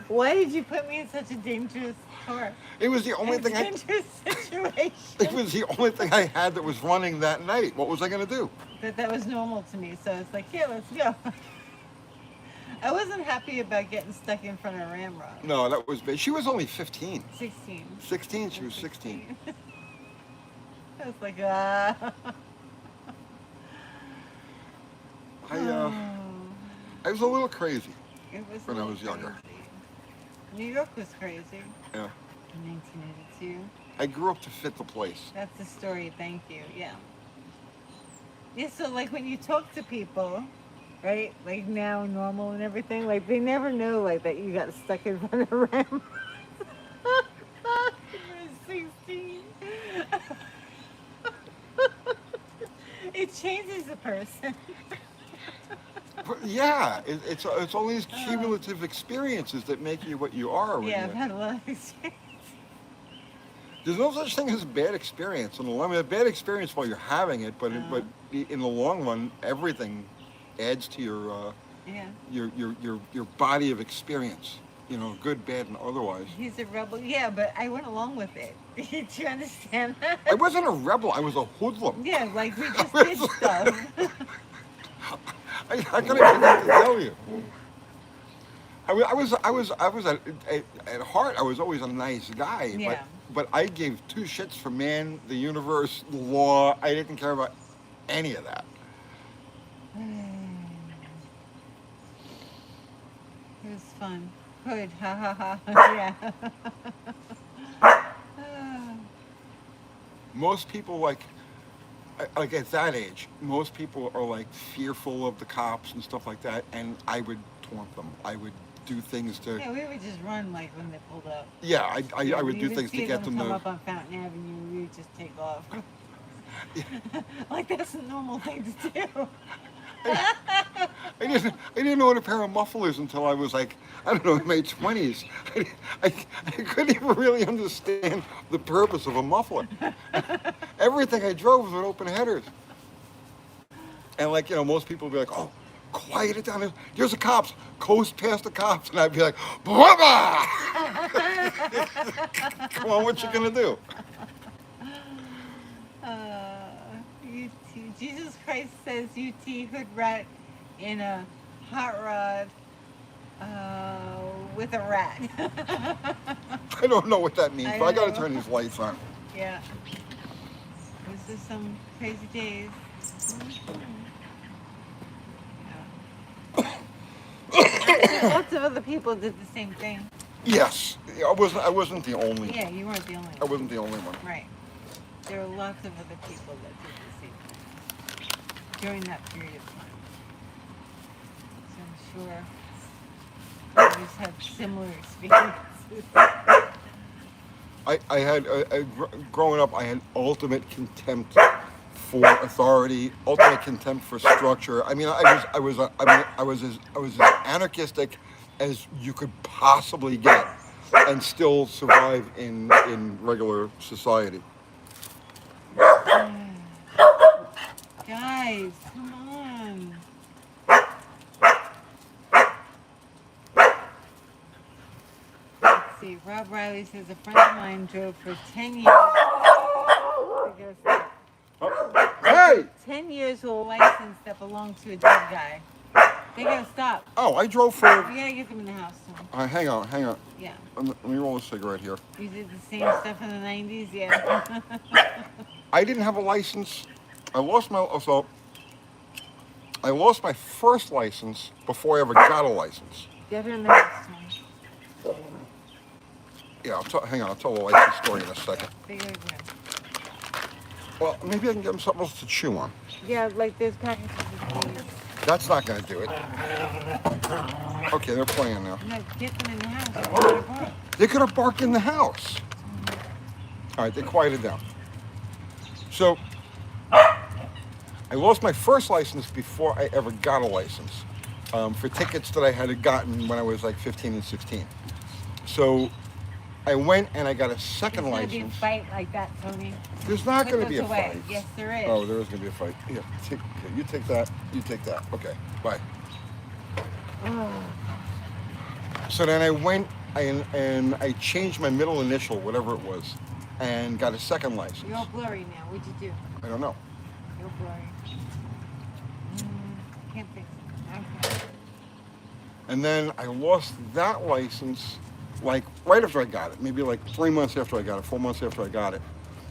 Speaker 2: Why did you put me in such a dangerous car?
Speaker 1: It was the only thing
Speaker 2: Dangerous situation.
Speaker 1: It was the only thing I had that was running that night. What was I going to do?
Speaker 2: That was normal to me. So it's like, here, let's go. I wasn't happy about getting stuck in front of a ramrod.
Speaker 1: No, that was bad. She was only 15.
Speaker 2: 16.
Speaker 1: 16, she was 16.
Speaker 2: I was like,
Speaker 1: I was a little crazy
Speaker 2: It was
Speaker 1: when
Speaker 2: a
Speaker 1: I
Speaker 2: little
Speaker 1: was younger.
Speaker 2: crazy. New York was crazy
Speaker 1: Yeah.
Speaker 2: in 1982.
Speaker 1: I grew up to fit the place.
Speaker 2: That's the story, thank you, yeah. Yeah, so like when you talk to people, right, like now normal and everything, like they never know like that you got stuck in front of a ram. You're 16. It changes a person.
Speaker 1: But yeah, it's all these cumulative experiences that make you what you are.
Speaker 2: Yeah, I've had a lot of experience.
Speaker 1: There's no such thing as a bad experience. I mean, a bad experience while you're having it, but in the long run, everything adds to your body of experience. You know, good, bad, and otherwise.
Speaker 2: He's a rebel, yeah, but I went along with it. Do you understand that?
Speaker 1: I wasn't a rebel. I was a hoodlum.
Speaker 2: Yeah, like we just did stuff.
Speaker 1: I couldn't even to tell you. I was at heart. I was always a nice guy.
Speaker 2: Yeah.
Speaker 1: But I gave two shits for man, the universe, the law. I didn't care about any of that.
Speaker 2: It was fun. Good. Ha ha ha. Yeah.
Speaker 1: Most people like like at that age, most people are like fearful of the cops and stuff like that, and I would taunt them. I would do things to,
Speaker 2: Yeah, we would just run like when they pulled up.
Speaker 1: yeah,
Speaker 2: Yeah,
Speaker 1: I
Speaker 2: when
Speaker 1: would
Speaker 2: you
Speaker 1: do
Speaker 2: would
Speaker 1: things to
Speaker 2: see
Speaker 1: get
Speaker 2: them
Speaker 1: them
Speaker 2: come
Speaker 1: to.
Speaker 2: up on Fountain Avenue, we would just take off. Like that's a normal thing to do.
Speaker 1: I didn't own a pair of mufflers until I was like, I don't know, in my 20s. I couldn't even really understand the purpose of a muffler. Everything I drove was with open headers. And like, most people would be like, oh, quiet it down. Here's the cops. Coast past the cops. And I'd be like, Baba! Come on, what you gonna do?
Speaker 2: Jesus Christ says UT hood rat in a hot rod with a rat.
Speaker 1: I don't know what that means,
Speaker 2: I
Speaker 1: but I gotta
Speaker 2: know.
Speaker 1: turn these lights on.
Speaker 2: Yeah. This is some crazy days. Yeah. Lots of other people did the same thing.
Speaker 1: Yes, I wasn't the only.
Speaker 2: Yeah, you weren't the only
Speaker 1: I
Speaker 2: one.
Speaker 1: wasn't the only one.
Speaker 2: Right. There are lots of other people that did the same thing during that period of time. So I'm sure others had similar experiences.
Speaker 1: I had, growing up, I had ultimate contempt for authority, ultimate contempt for structure. I mean, I was as anarchistic as you could possibly get, and still survive in regular society.
Speaker 2: Guys, come on. Let's see. Rob Riley says a friend of mine drove for 10 years.
Speaker 1: Oh, hey!
Speaker 2: 10 years with a license that belonged to a dead guy. They gotta stop.
Speaker 1: Oh, I drove for.
Speaker 2: We gotta get them in the house soon.
Speaker 1: Hang on.
Speaker 2: Yeah.
Speaker 1: Let me roll a cigarette here.
Speaker 2: You did the same stuff in the 90s? Yeah.
Speaker 1: I didn't have a license. I lost my first license before I ever got a license.
Speaker 2: Get her in the house, Tom.
Speaker 1: Yeah, hang on. I'll tell the license story in a second.
Speaker 2: They gotta go.
Speaker 1: Well, maybe I can get them something else to chew on.
Speaker 2: Yeah, like there's packages of these.
Speaker 1: That's not going to do it. Okay, they're playing now.
Speaker 2: No, get them in the house. They're gonna bark.
Speaker 1: They're going to bark in the house. All right, they quieted down. So, I lost my first license before I ever got a license for tickets that I had gotten when I was like 15 and 16. So, I went and I got a second
Speaker 2: There's
Speaker 1: license.
Speaker 2: gonna be a fight like that, Tony.
Speaker 1: There's not
Speaker 2: Put
Speaker 1: going to be
Speaker 2: those
Speaker 1: a
Speaker 2: away.
Speaker 1: fight.
Speaker 2: Yes, there is.
Speaker 1: Oh, there is going to be a fight. Here, you take that. You take that. Okay, bye.
Speaker 2: Oh.
Speaker 1: So then I went and I changed my middle initial, whatever it was, and got a second license.
Speaker 2: You're all blurry now. What'd you do?
Speaker 1: I don't know.
Speaker 2: You're blurry. Can't fix it. Okay.
Speaker 1: And then I lost that license like right after I got it, maybe like 3 months after I got it, 4 months after I got it.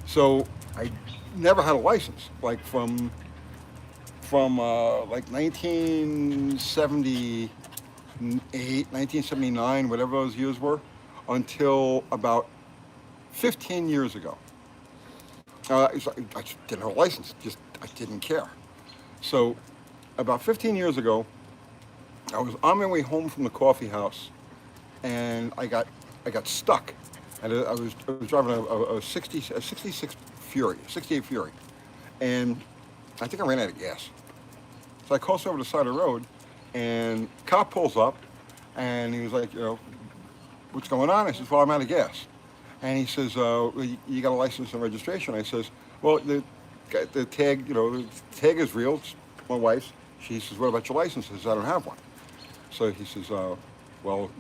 Speaker 1: So I never had a license, like from like 1978, 1979, whatever those years were, until about 15 years ago. I just didn't have a license, I didn't care. So about 15 years ago, I was on my way home from the coffee house, and I got stuck. And I was driving a 66 Fury, 68 Fury, and I think I ran out of gas. So I crossed over the side of the road, and cop pulls up, and he was like, what's going on? I says, well, I'm out of gas. And he says, you got a license and registration? I says, well, the tag, the tag is real. It's my wife's. She says, what about your license? I says, I don't have one. So he says, well,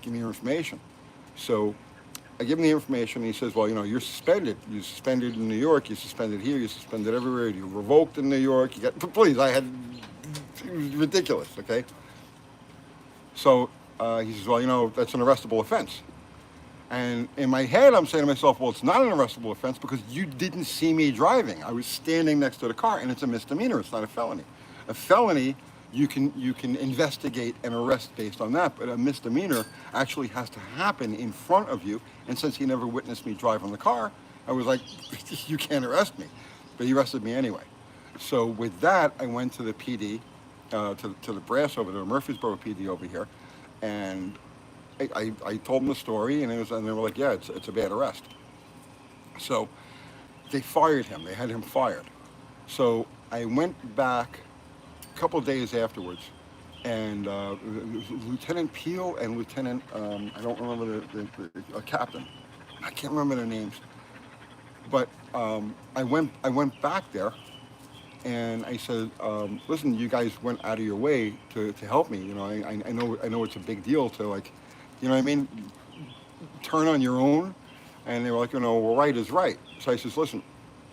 Speaker 1: give me your information. So I give him the information, and he says, well, you're suspended. You're suspended in New York. You're suspended here. You're suspended everywhere. You're revoked in New York. It was ridiculous, okay? So he says, well, that's an arrestable offense. And in my head, I'm saying to myself, well, it's not an arrestable offense because you didn't see me driving. I was standing next to the car, and it's a misdemeanor. It's not a felony. A felony, you can investigate and arrest based on that, but a misdemeanor actually has to happen in front of you. And since he never witnessed me driving the car, I was like, you can't arrest me. but he arrested me anyway. So with that, I went to the PD, to the brass over there, Murfreesboro PD over here, and I told them the story, and they were like, yeah, it's a bad arrest. So they fired him. They had him fired. So I went back a couple of days afterwards, and Lieutenant Peel and Lieutenant I don't remember the captain. I can't remember their names, but I went back there, and I said, listen, you guys went out of your way to help me. You know, I know it's a big deal to, like, you know what I mean, turn on your own. And they were like, well, right is right. So I says, listen,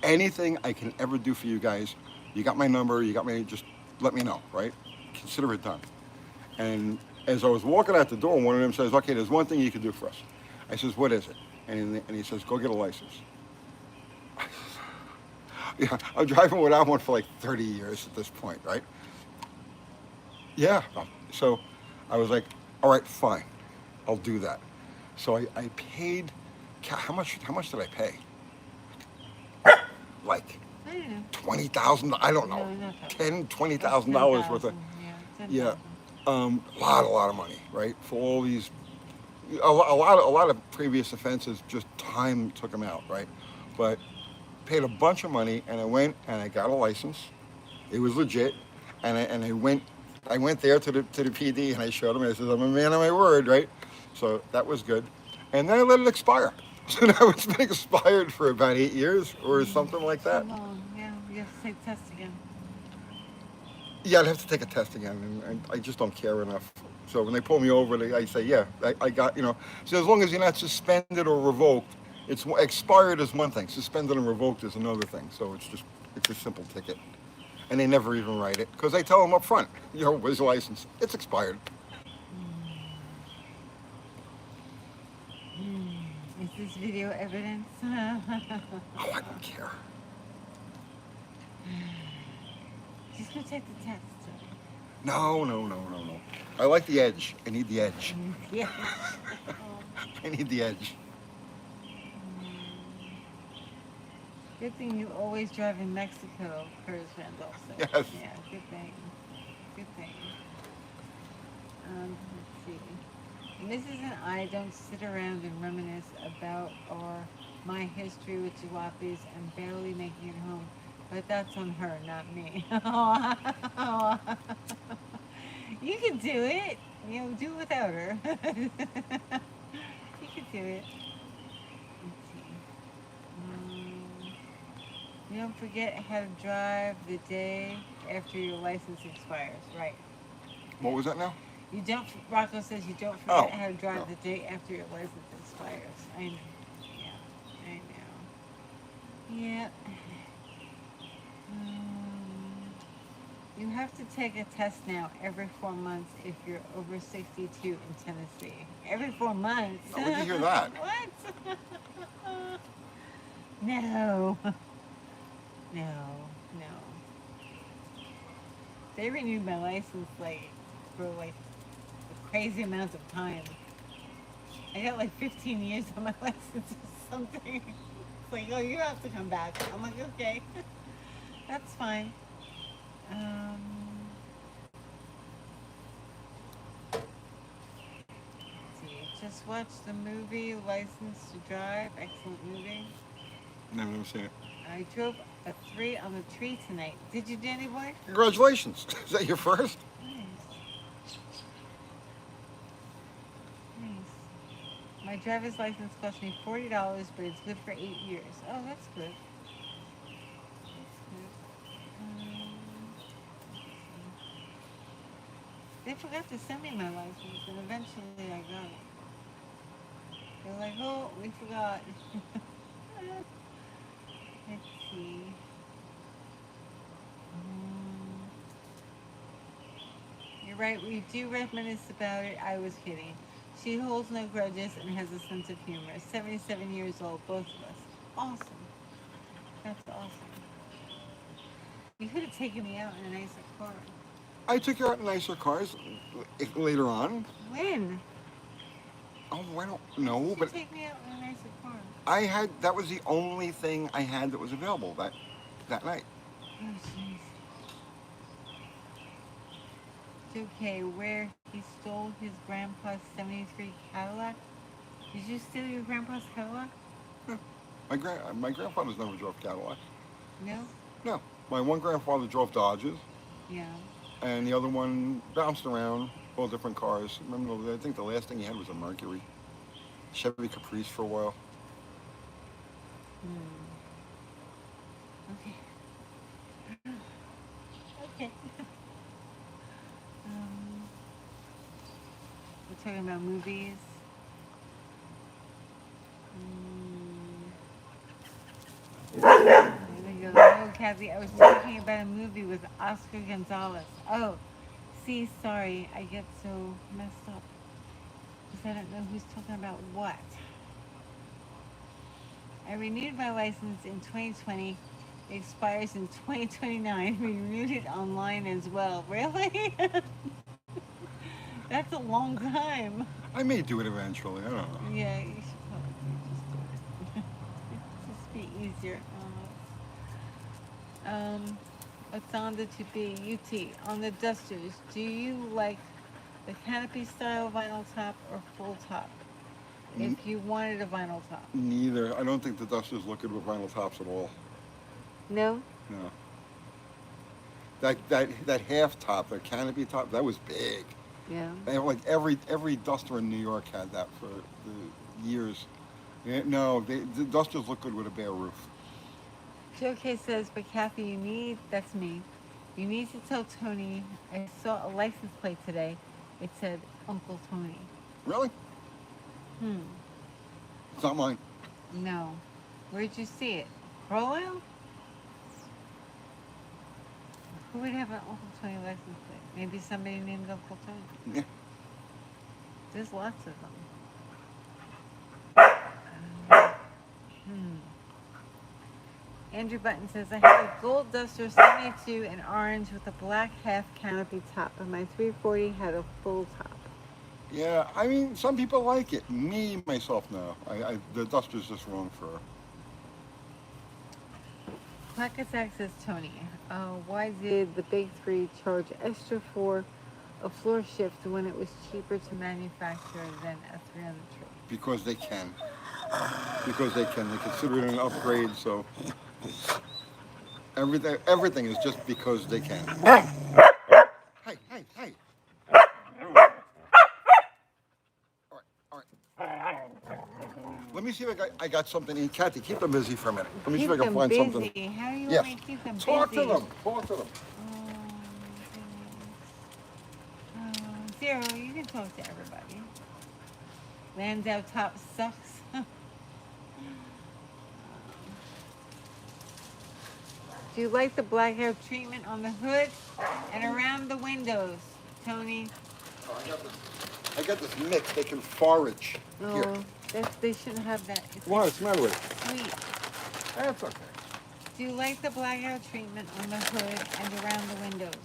Speaker 1: anything I can ever do for you guys, you got my number, just let me know, right? Consider it done. And as I was walking out the door, one of them says, okay, there's one thing you can do for us. I says, what is it? And he says, go get a license. Yeah, I'm driving without one for like 30 years at this point, right? Yeah. So I was like, all right, fine, I'll do that. So I paid, how much did I pay? Like
Speaker 2: I don't know.
Speaker 1: $20,000, I don't know,
Speaker 2: No, not that
Speaker 1: $20,000 worth of,
Speaker 2: 10,000. Yeah,
Speaker 1: yeah,
Speaker 2: 10,000.
Speaker 1: a lot of money, right? For all these, a lot of previous offenses, just time took them out, right? But paid a bunch of money, and I went and I got a license. It was legit, and I went there to the PD, and I showed him. And I said, I'm a man of my word, right? So that was good, and then I let it expire. So now it's been expired for about 8 years or something like that.
Speaker 2: So long. Yeah, you have to take tests again.
Speaker 1: Yeah, I'd have to take a test again, and I just don't care enough. So when they pull me over, I say, yeah, I got, So as long as you're not suspended or revoked, it's expired is one thing, suspended and revoked is another thing. So it's a simple ticket, and they never even write it because I tell them up front, where's your license? It's expired.
Speaker 2: Is this video evidence?
Speaker 1: Oh, I don't care.
Speaker 2: Just go take the test.
Speaker 1: No. I like the edge. I need the edge.
Speaker 2: Yeah.
Speaker 1: I need the edge.
Speaker 2: Good thing you always drive in Mexico, Curtis Randolph said.
Speaker 1: Yes.
Speaker 2: Yeah, good thing. Good thing. Let's see. Mrs. and I don't sit around and reminisce about my history with jalopies and barely making it home. But that's on her, not me. You can do it. Do it without her. You can do it. Let's see. You don't forget how to drive the day after your license expires. Right.
Speaker 1: What was that now?
Speaker 2: Rocco says you don't forget how to drive the day after your license expires. I know. Yeah, I know. Yeah. You have to take a test now every 4 months if you're over 62 in Tennessee. Every 4 months.
Speaker 1: I wouldn't hear that.
Speaker 2: What? No. No. They renewed my license for a crazy amount of time. I got 15 years on my license or something. It's like, oh, you have to come back. I'm like, okay. That's fine. Let's see. Just watched the movie License to Drive. Excellent movie.
Speaker 1: Never seen it.
Speaker 2: I drove a 3 on the tree tonight. Did you, Danny boy?
Speaker 1: Congratulations. Is that your first?
Speaker 2: Nice. My driver's license cost me $40, but it's good for 8 years. Oh, that's good. They forgot to send me my license, and eventually I got it. They're like, oh, we forgot. Let's see. You're right, we do reminisce about it. I was kidding. She holds no grudges and has a sense of humor. 77 years old, both of us. Awesome. That's awesome. You could have taken me out in a nicer car.
Speaker 1: I took you out in nicer cars later on.
Speaker 2: When?
Speaker 1: Oh, I don't know, but
Speaker 2: take me out in a nicer car.
Speaker 1: that was the only thing I had that was available. that night.
Speaker 2: Oh, jeez. It's okay, where he stole his grandpa's 73 Cadillac. Did you steal your grandpa's Cadillac?
Speaker 1: Yeah. My grandfathers never drove Cadillacs.
Speaker 2: No?
Speaker 1: No. My one grandfather drove Dodges,
Speaker 2: Yeah.
Speaker 1: and the other one bounced around, all different cars. Remember, I think the last thing he had was a Mercury. Chevy Caprice for a while.
Speaker 2: Hmm. Okay. Okay. um, we're talking about movies. There we go. No, Kathy, I was talking about a movie with Oscar Gonzalez. Oh, see, sorry, I get so messed up because I don't know who's talking about what. I renewed my license in 2020. It expires in 2029. We renewed it online as well. Really? That's a long time.
Speaker 1: I may do it eventually. I don't know.
Speaker 2: Yeah, you should probably just do it. Just be easier. What's on the to be UT on the dusters? Do you like the canopy style vinyl top or full top? If you wanted a vinyl top.
Speaker 1: Neither. I don't think the Dusters look good with vinyl tops at all.
Speaker 2: No.
Speaker 1: No. That half top, that canopy top, that was big.
Speaker 2: Yeah.
Speaker 1: And like every Duster in New York had that for the years. Yeah, no, the Dusters look good with a bare roof.
Speaker 2: JK says, but Kathy, that's me. You need to tell Tony, I saw a license plate today. It said Uncle Tony.
Speaker 1: Really? It's not mine.
Speaker 2: No. Where'd you see it? Carlisle? Who would have an Uncle Tony license plate? Maybe somebody named Uncle Tony.
Speaker 1: Yeah.
Speaker 2: There's lots of them. Andrew Button says, I have a gold Duster 72 in orange with a black half canopy top, and my 340 had a full top.
Speaker 1: Yeah, I mean, some people like it. Me, myself, no. The Duster's just wrong for her.
Speaker 2: Black Attack says, Tony, why did the big three charge extra for a floor shift when it was cheaper to manufacture than a 300 tree?
Speaker 1: Because they can. Because they can. They consider it an upgrade, so everything is just because they can. Hey. All right. Let me see if I got something in. Kathy, keep them busy for a minute. Let me see if I can find something.
Speaker 2: How do you
Speaker 1: Yes.
Speaker 2: want me to keep them
Speaker 1: Talk
Speaker 2: busy?
Speaker 1: to them. Talk to them.
Speaker 2: Zero, you can talk to everybody. Landau top sucks. Do you like the blackout treatment on the hood and around the windows, Tony?
Speaker 1: Oh, I got this mix. They can forage. Here.
Speaker 2: Oh, they shouldn't have that.
Speaker 1: What's the matter with it?
Speaker 2: Sweet.
Speaker 1: That's okay.
Speaker 2: Do you like the blackout treatment on the hood and around the windows,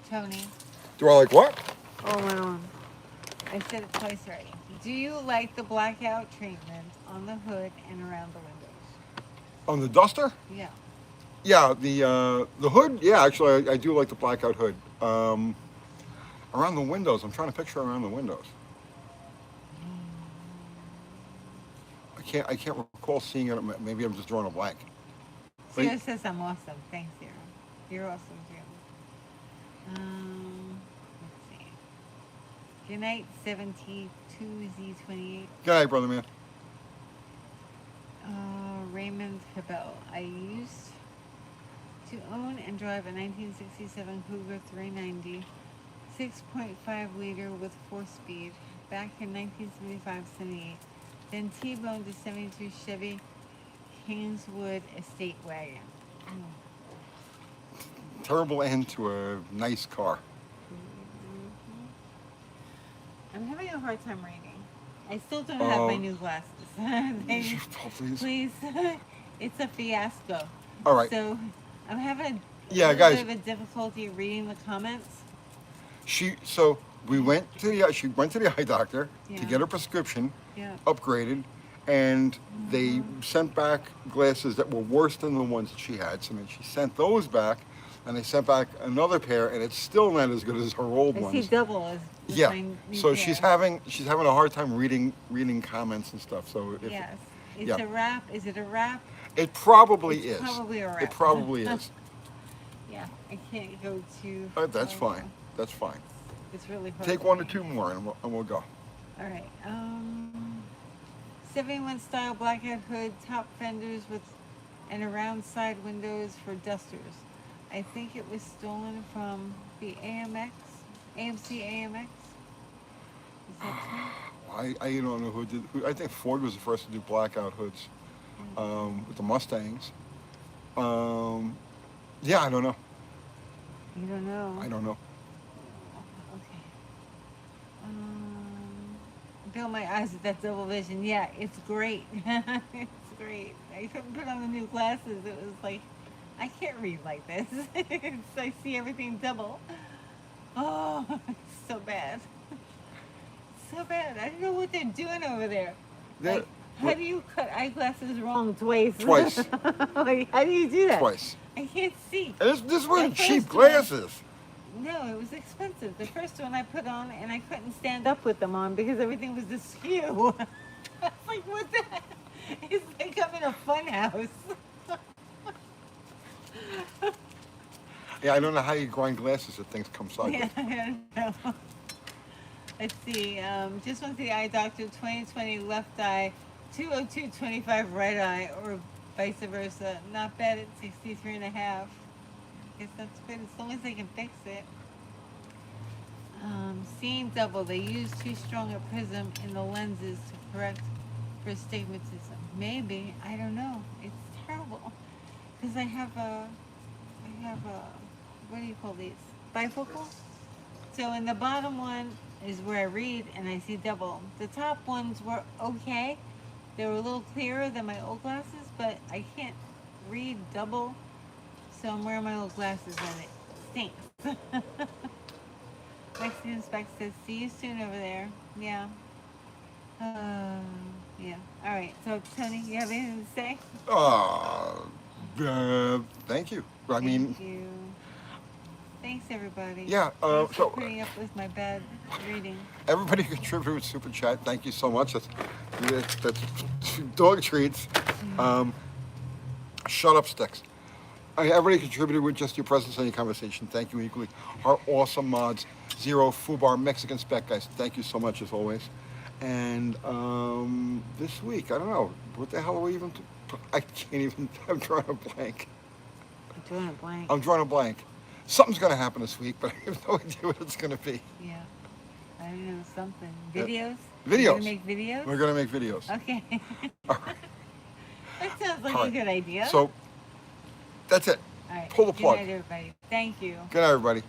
Speaker 2: Tony?
Speaker 1: Do I like what?
Speaker 2: Oh, no. I said it twice already. Do you like the blackout treatment on the hood and around the windows?
Speaker 1: On the Duster?
Speaker 2: Yeah.
Speaker 1: Yeah, the hood. Yeah, actually, I do like the blackout hood. Around the windows, I'm trying to picture around the windows. I can't recall seeing it. Maybe I'm just drawing a blank.
Speaker 2: Zero says I'm awesome. Thanks, Zero. You're awesome, Zero. Let's see. Good night, 72Z28.
Speaker 1: Good night, brother man.
Speaker 2: Raymond Cabell. I used to own and drive a 1967 Cougar 390, 6.5 liter with 4-speed, back in 1975-78. Then T-boned a 72 Chevy Kingswood Estate Wagon.
Speaker 1: Terrible end to a nice car.
Speaker 2: I'm having a hard time reading. I still don't have my new glasses. Please. It's a fiasco.
Speaker 1: All right.
Speaker 2: So I'm having a
Speaker 1: Yeah,
Speaker 2: little
Speaker 1: guys.
Speaker 2: bit of a difficulty reading the comments.
Speaker 1: She went to the eye doctor to
Speaker 2: Yeah.
Speaker 1: get her prescription
Speaker 2: Yeah.
Speaker 1: upgraded, and they sent back glasses that were worse than the ones that she had. So then she sent those back, and they sent back another pair, and it's still not as good as her old
Speaker 2: I
Speaker 1: ones.
Speaker 2: see double as
Speaker 1: Yeah.
Speaker 2: my new
Speaker 1: So
Speaker 2: pair.
Speaker 1: she's having a hard time reading comments and stuff. So if,
Speaker 2: Yes. It's
Speaker 1: yeah.
Speaker 2: a wrap. Is it a wrap?
Speaker 1: It probably
Speaker 2: It's
Speaker 1: is.
Speaker 2: probably a
Speaker 1: It
Speaker 2: wrap.
Speaker 1: probably is.
Speaker 2: Yeah. I can't go too.
Speaker 1: That's
Speaker 2: far.
Speaker 1: fine. That's fine.
Speaker 2: It's really hard.
Speaker 1: Take
Speaker 2: for
Speaker 1: one or
Speaker 2: me.
Speaker 1: two more, and we'll go.
Speaker 2: All right. 71 style blackout hood, top fenders with and around side windows for dusters. I think it was stolen from the AMC AMX. Is that true?
Speaker 1: I don't know who did. I think Ford was the first to do blackout hoods with the Mustangs. Yeah, I don't know.
Speaker 2: You don't know.
Speaker 1: I don't know.
Speaker 2: Okay. Bill, my eyes at that double vision. Yeah, it's great. It's great. I couldn't put on the new glasses. It was like, I can't read like this. I see everything double. Oh, it's so bad. So bad. I don't know what they're doing over there. Like, how do you cut eyeglasses wrong twice?
Speaker 1: Twice.
Speaker 2: Like, how do you do that?
Speaker 1: Twice.
Speaker 2: I can't see.
Speaker 1: And this weren't
Speaker 2: The
Speaker 1: cheap
Speaker 2: first one-
Speaker 1: glasses.
Speaker 2: No, it was expensive. The first one I put on, and I couldn't stand up with them on because everything was askew. I was like, what the heck? It's like I'm in a fun house.
Speaker 1: Yeah, I don't know how you grind glasses if things come sideways.
Speaker 2: Yeah, I don't know. Let's see. Just went to the eye doctor. 20/20 left eye, 202/25 right eye, or vice versa. Not bad at 63.5. Guess that's good as long as they can fix it. Seeing double. They use too strong a prism in the lenses to correct for astigmatism. Maybe, I don't know. It's terrible because I have a what do you call these? Bifocal. So in the bottom one is where I read and I see double. The top ones were okay. They were a little clearer than my old glasses, but I can't read double. So I'm wearing my old glasses and it stinks. Mexican Spec says, see you soon over there. Yeah. Yeah. All right. So, Tony, you have anything to say?
Speaker 1: Thank you. I
Speaker 2: Thank
Speaker 1: mean,
Speaker 2: you. Thanks, everybody.
Speaker 1: Yeah,
Speaker 2: Thanks
Speaker 1: so-
Speaker 2: for putting up with my bad reading.
Speaker 1: everybody who contributed with Super Chat, thank you so much. That's dog treats. Shut up, Sticks. Everybody contributed with just your presence and your conversation. Thank you equally. Our awesome mods, Zero, Fubar, Mexican Spec guys. Thank you so much as always. And this week, I don't know, what the hell are we even? I can't even. I'm drawing a blank.
Speaker 2: I'm drawing a blank.
Speaker 1: I'm drawing a blank. Something's going to happen this week, but I have no idea what it's going to be.
Speaker 2: Yeah. I don't know, something. Videos?
Speaker 1: Videos.
Speaker 2: You're gonna make videos?
Speaker 1: We're going to make videos.
Speaker 2: Okay.
Speaker 1: All right.
Speaker 2: That sounds like
Speaker 1: All
Speaker 2: a
Speaker 1: right.
Speaker 2: good idea.
Speaker 1: So that's it.
Speaker 2: All right.
Speaker 1: Pull the plug.
Speaker 2: Good night, everybody. Thank you.
Speaker 1: Good night, everybody.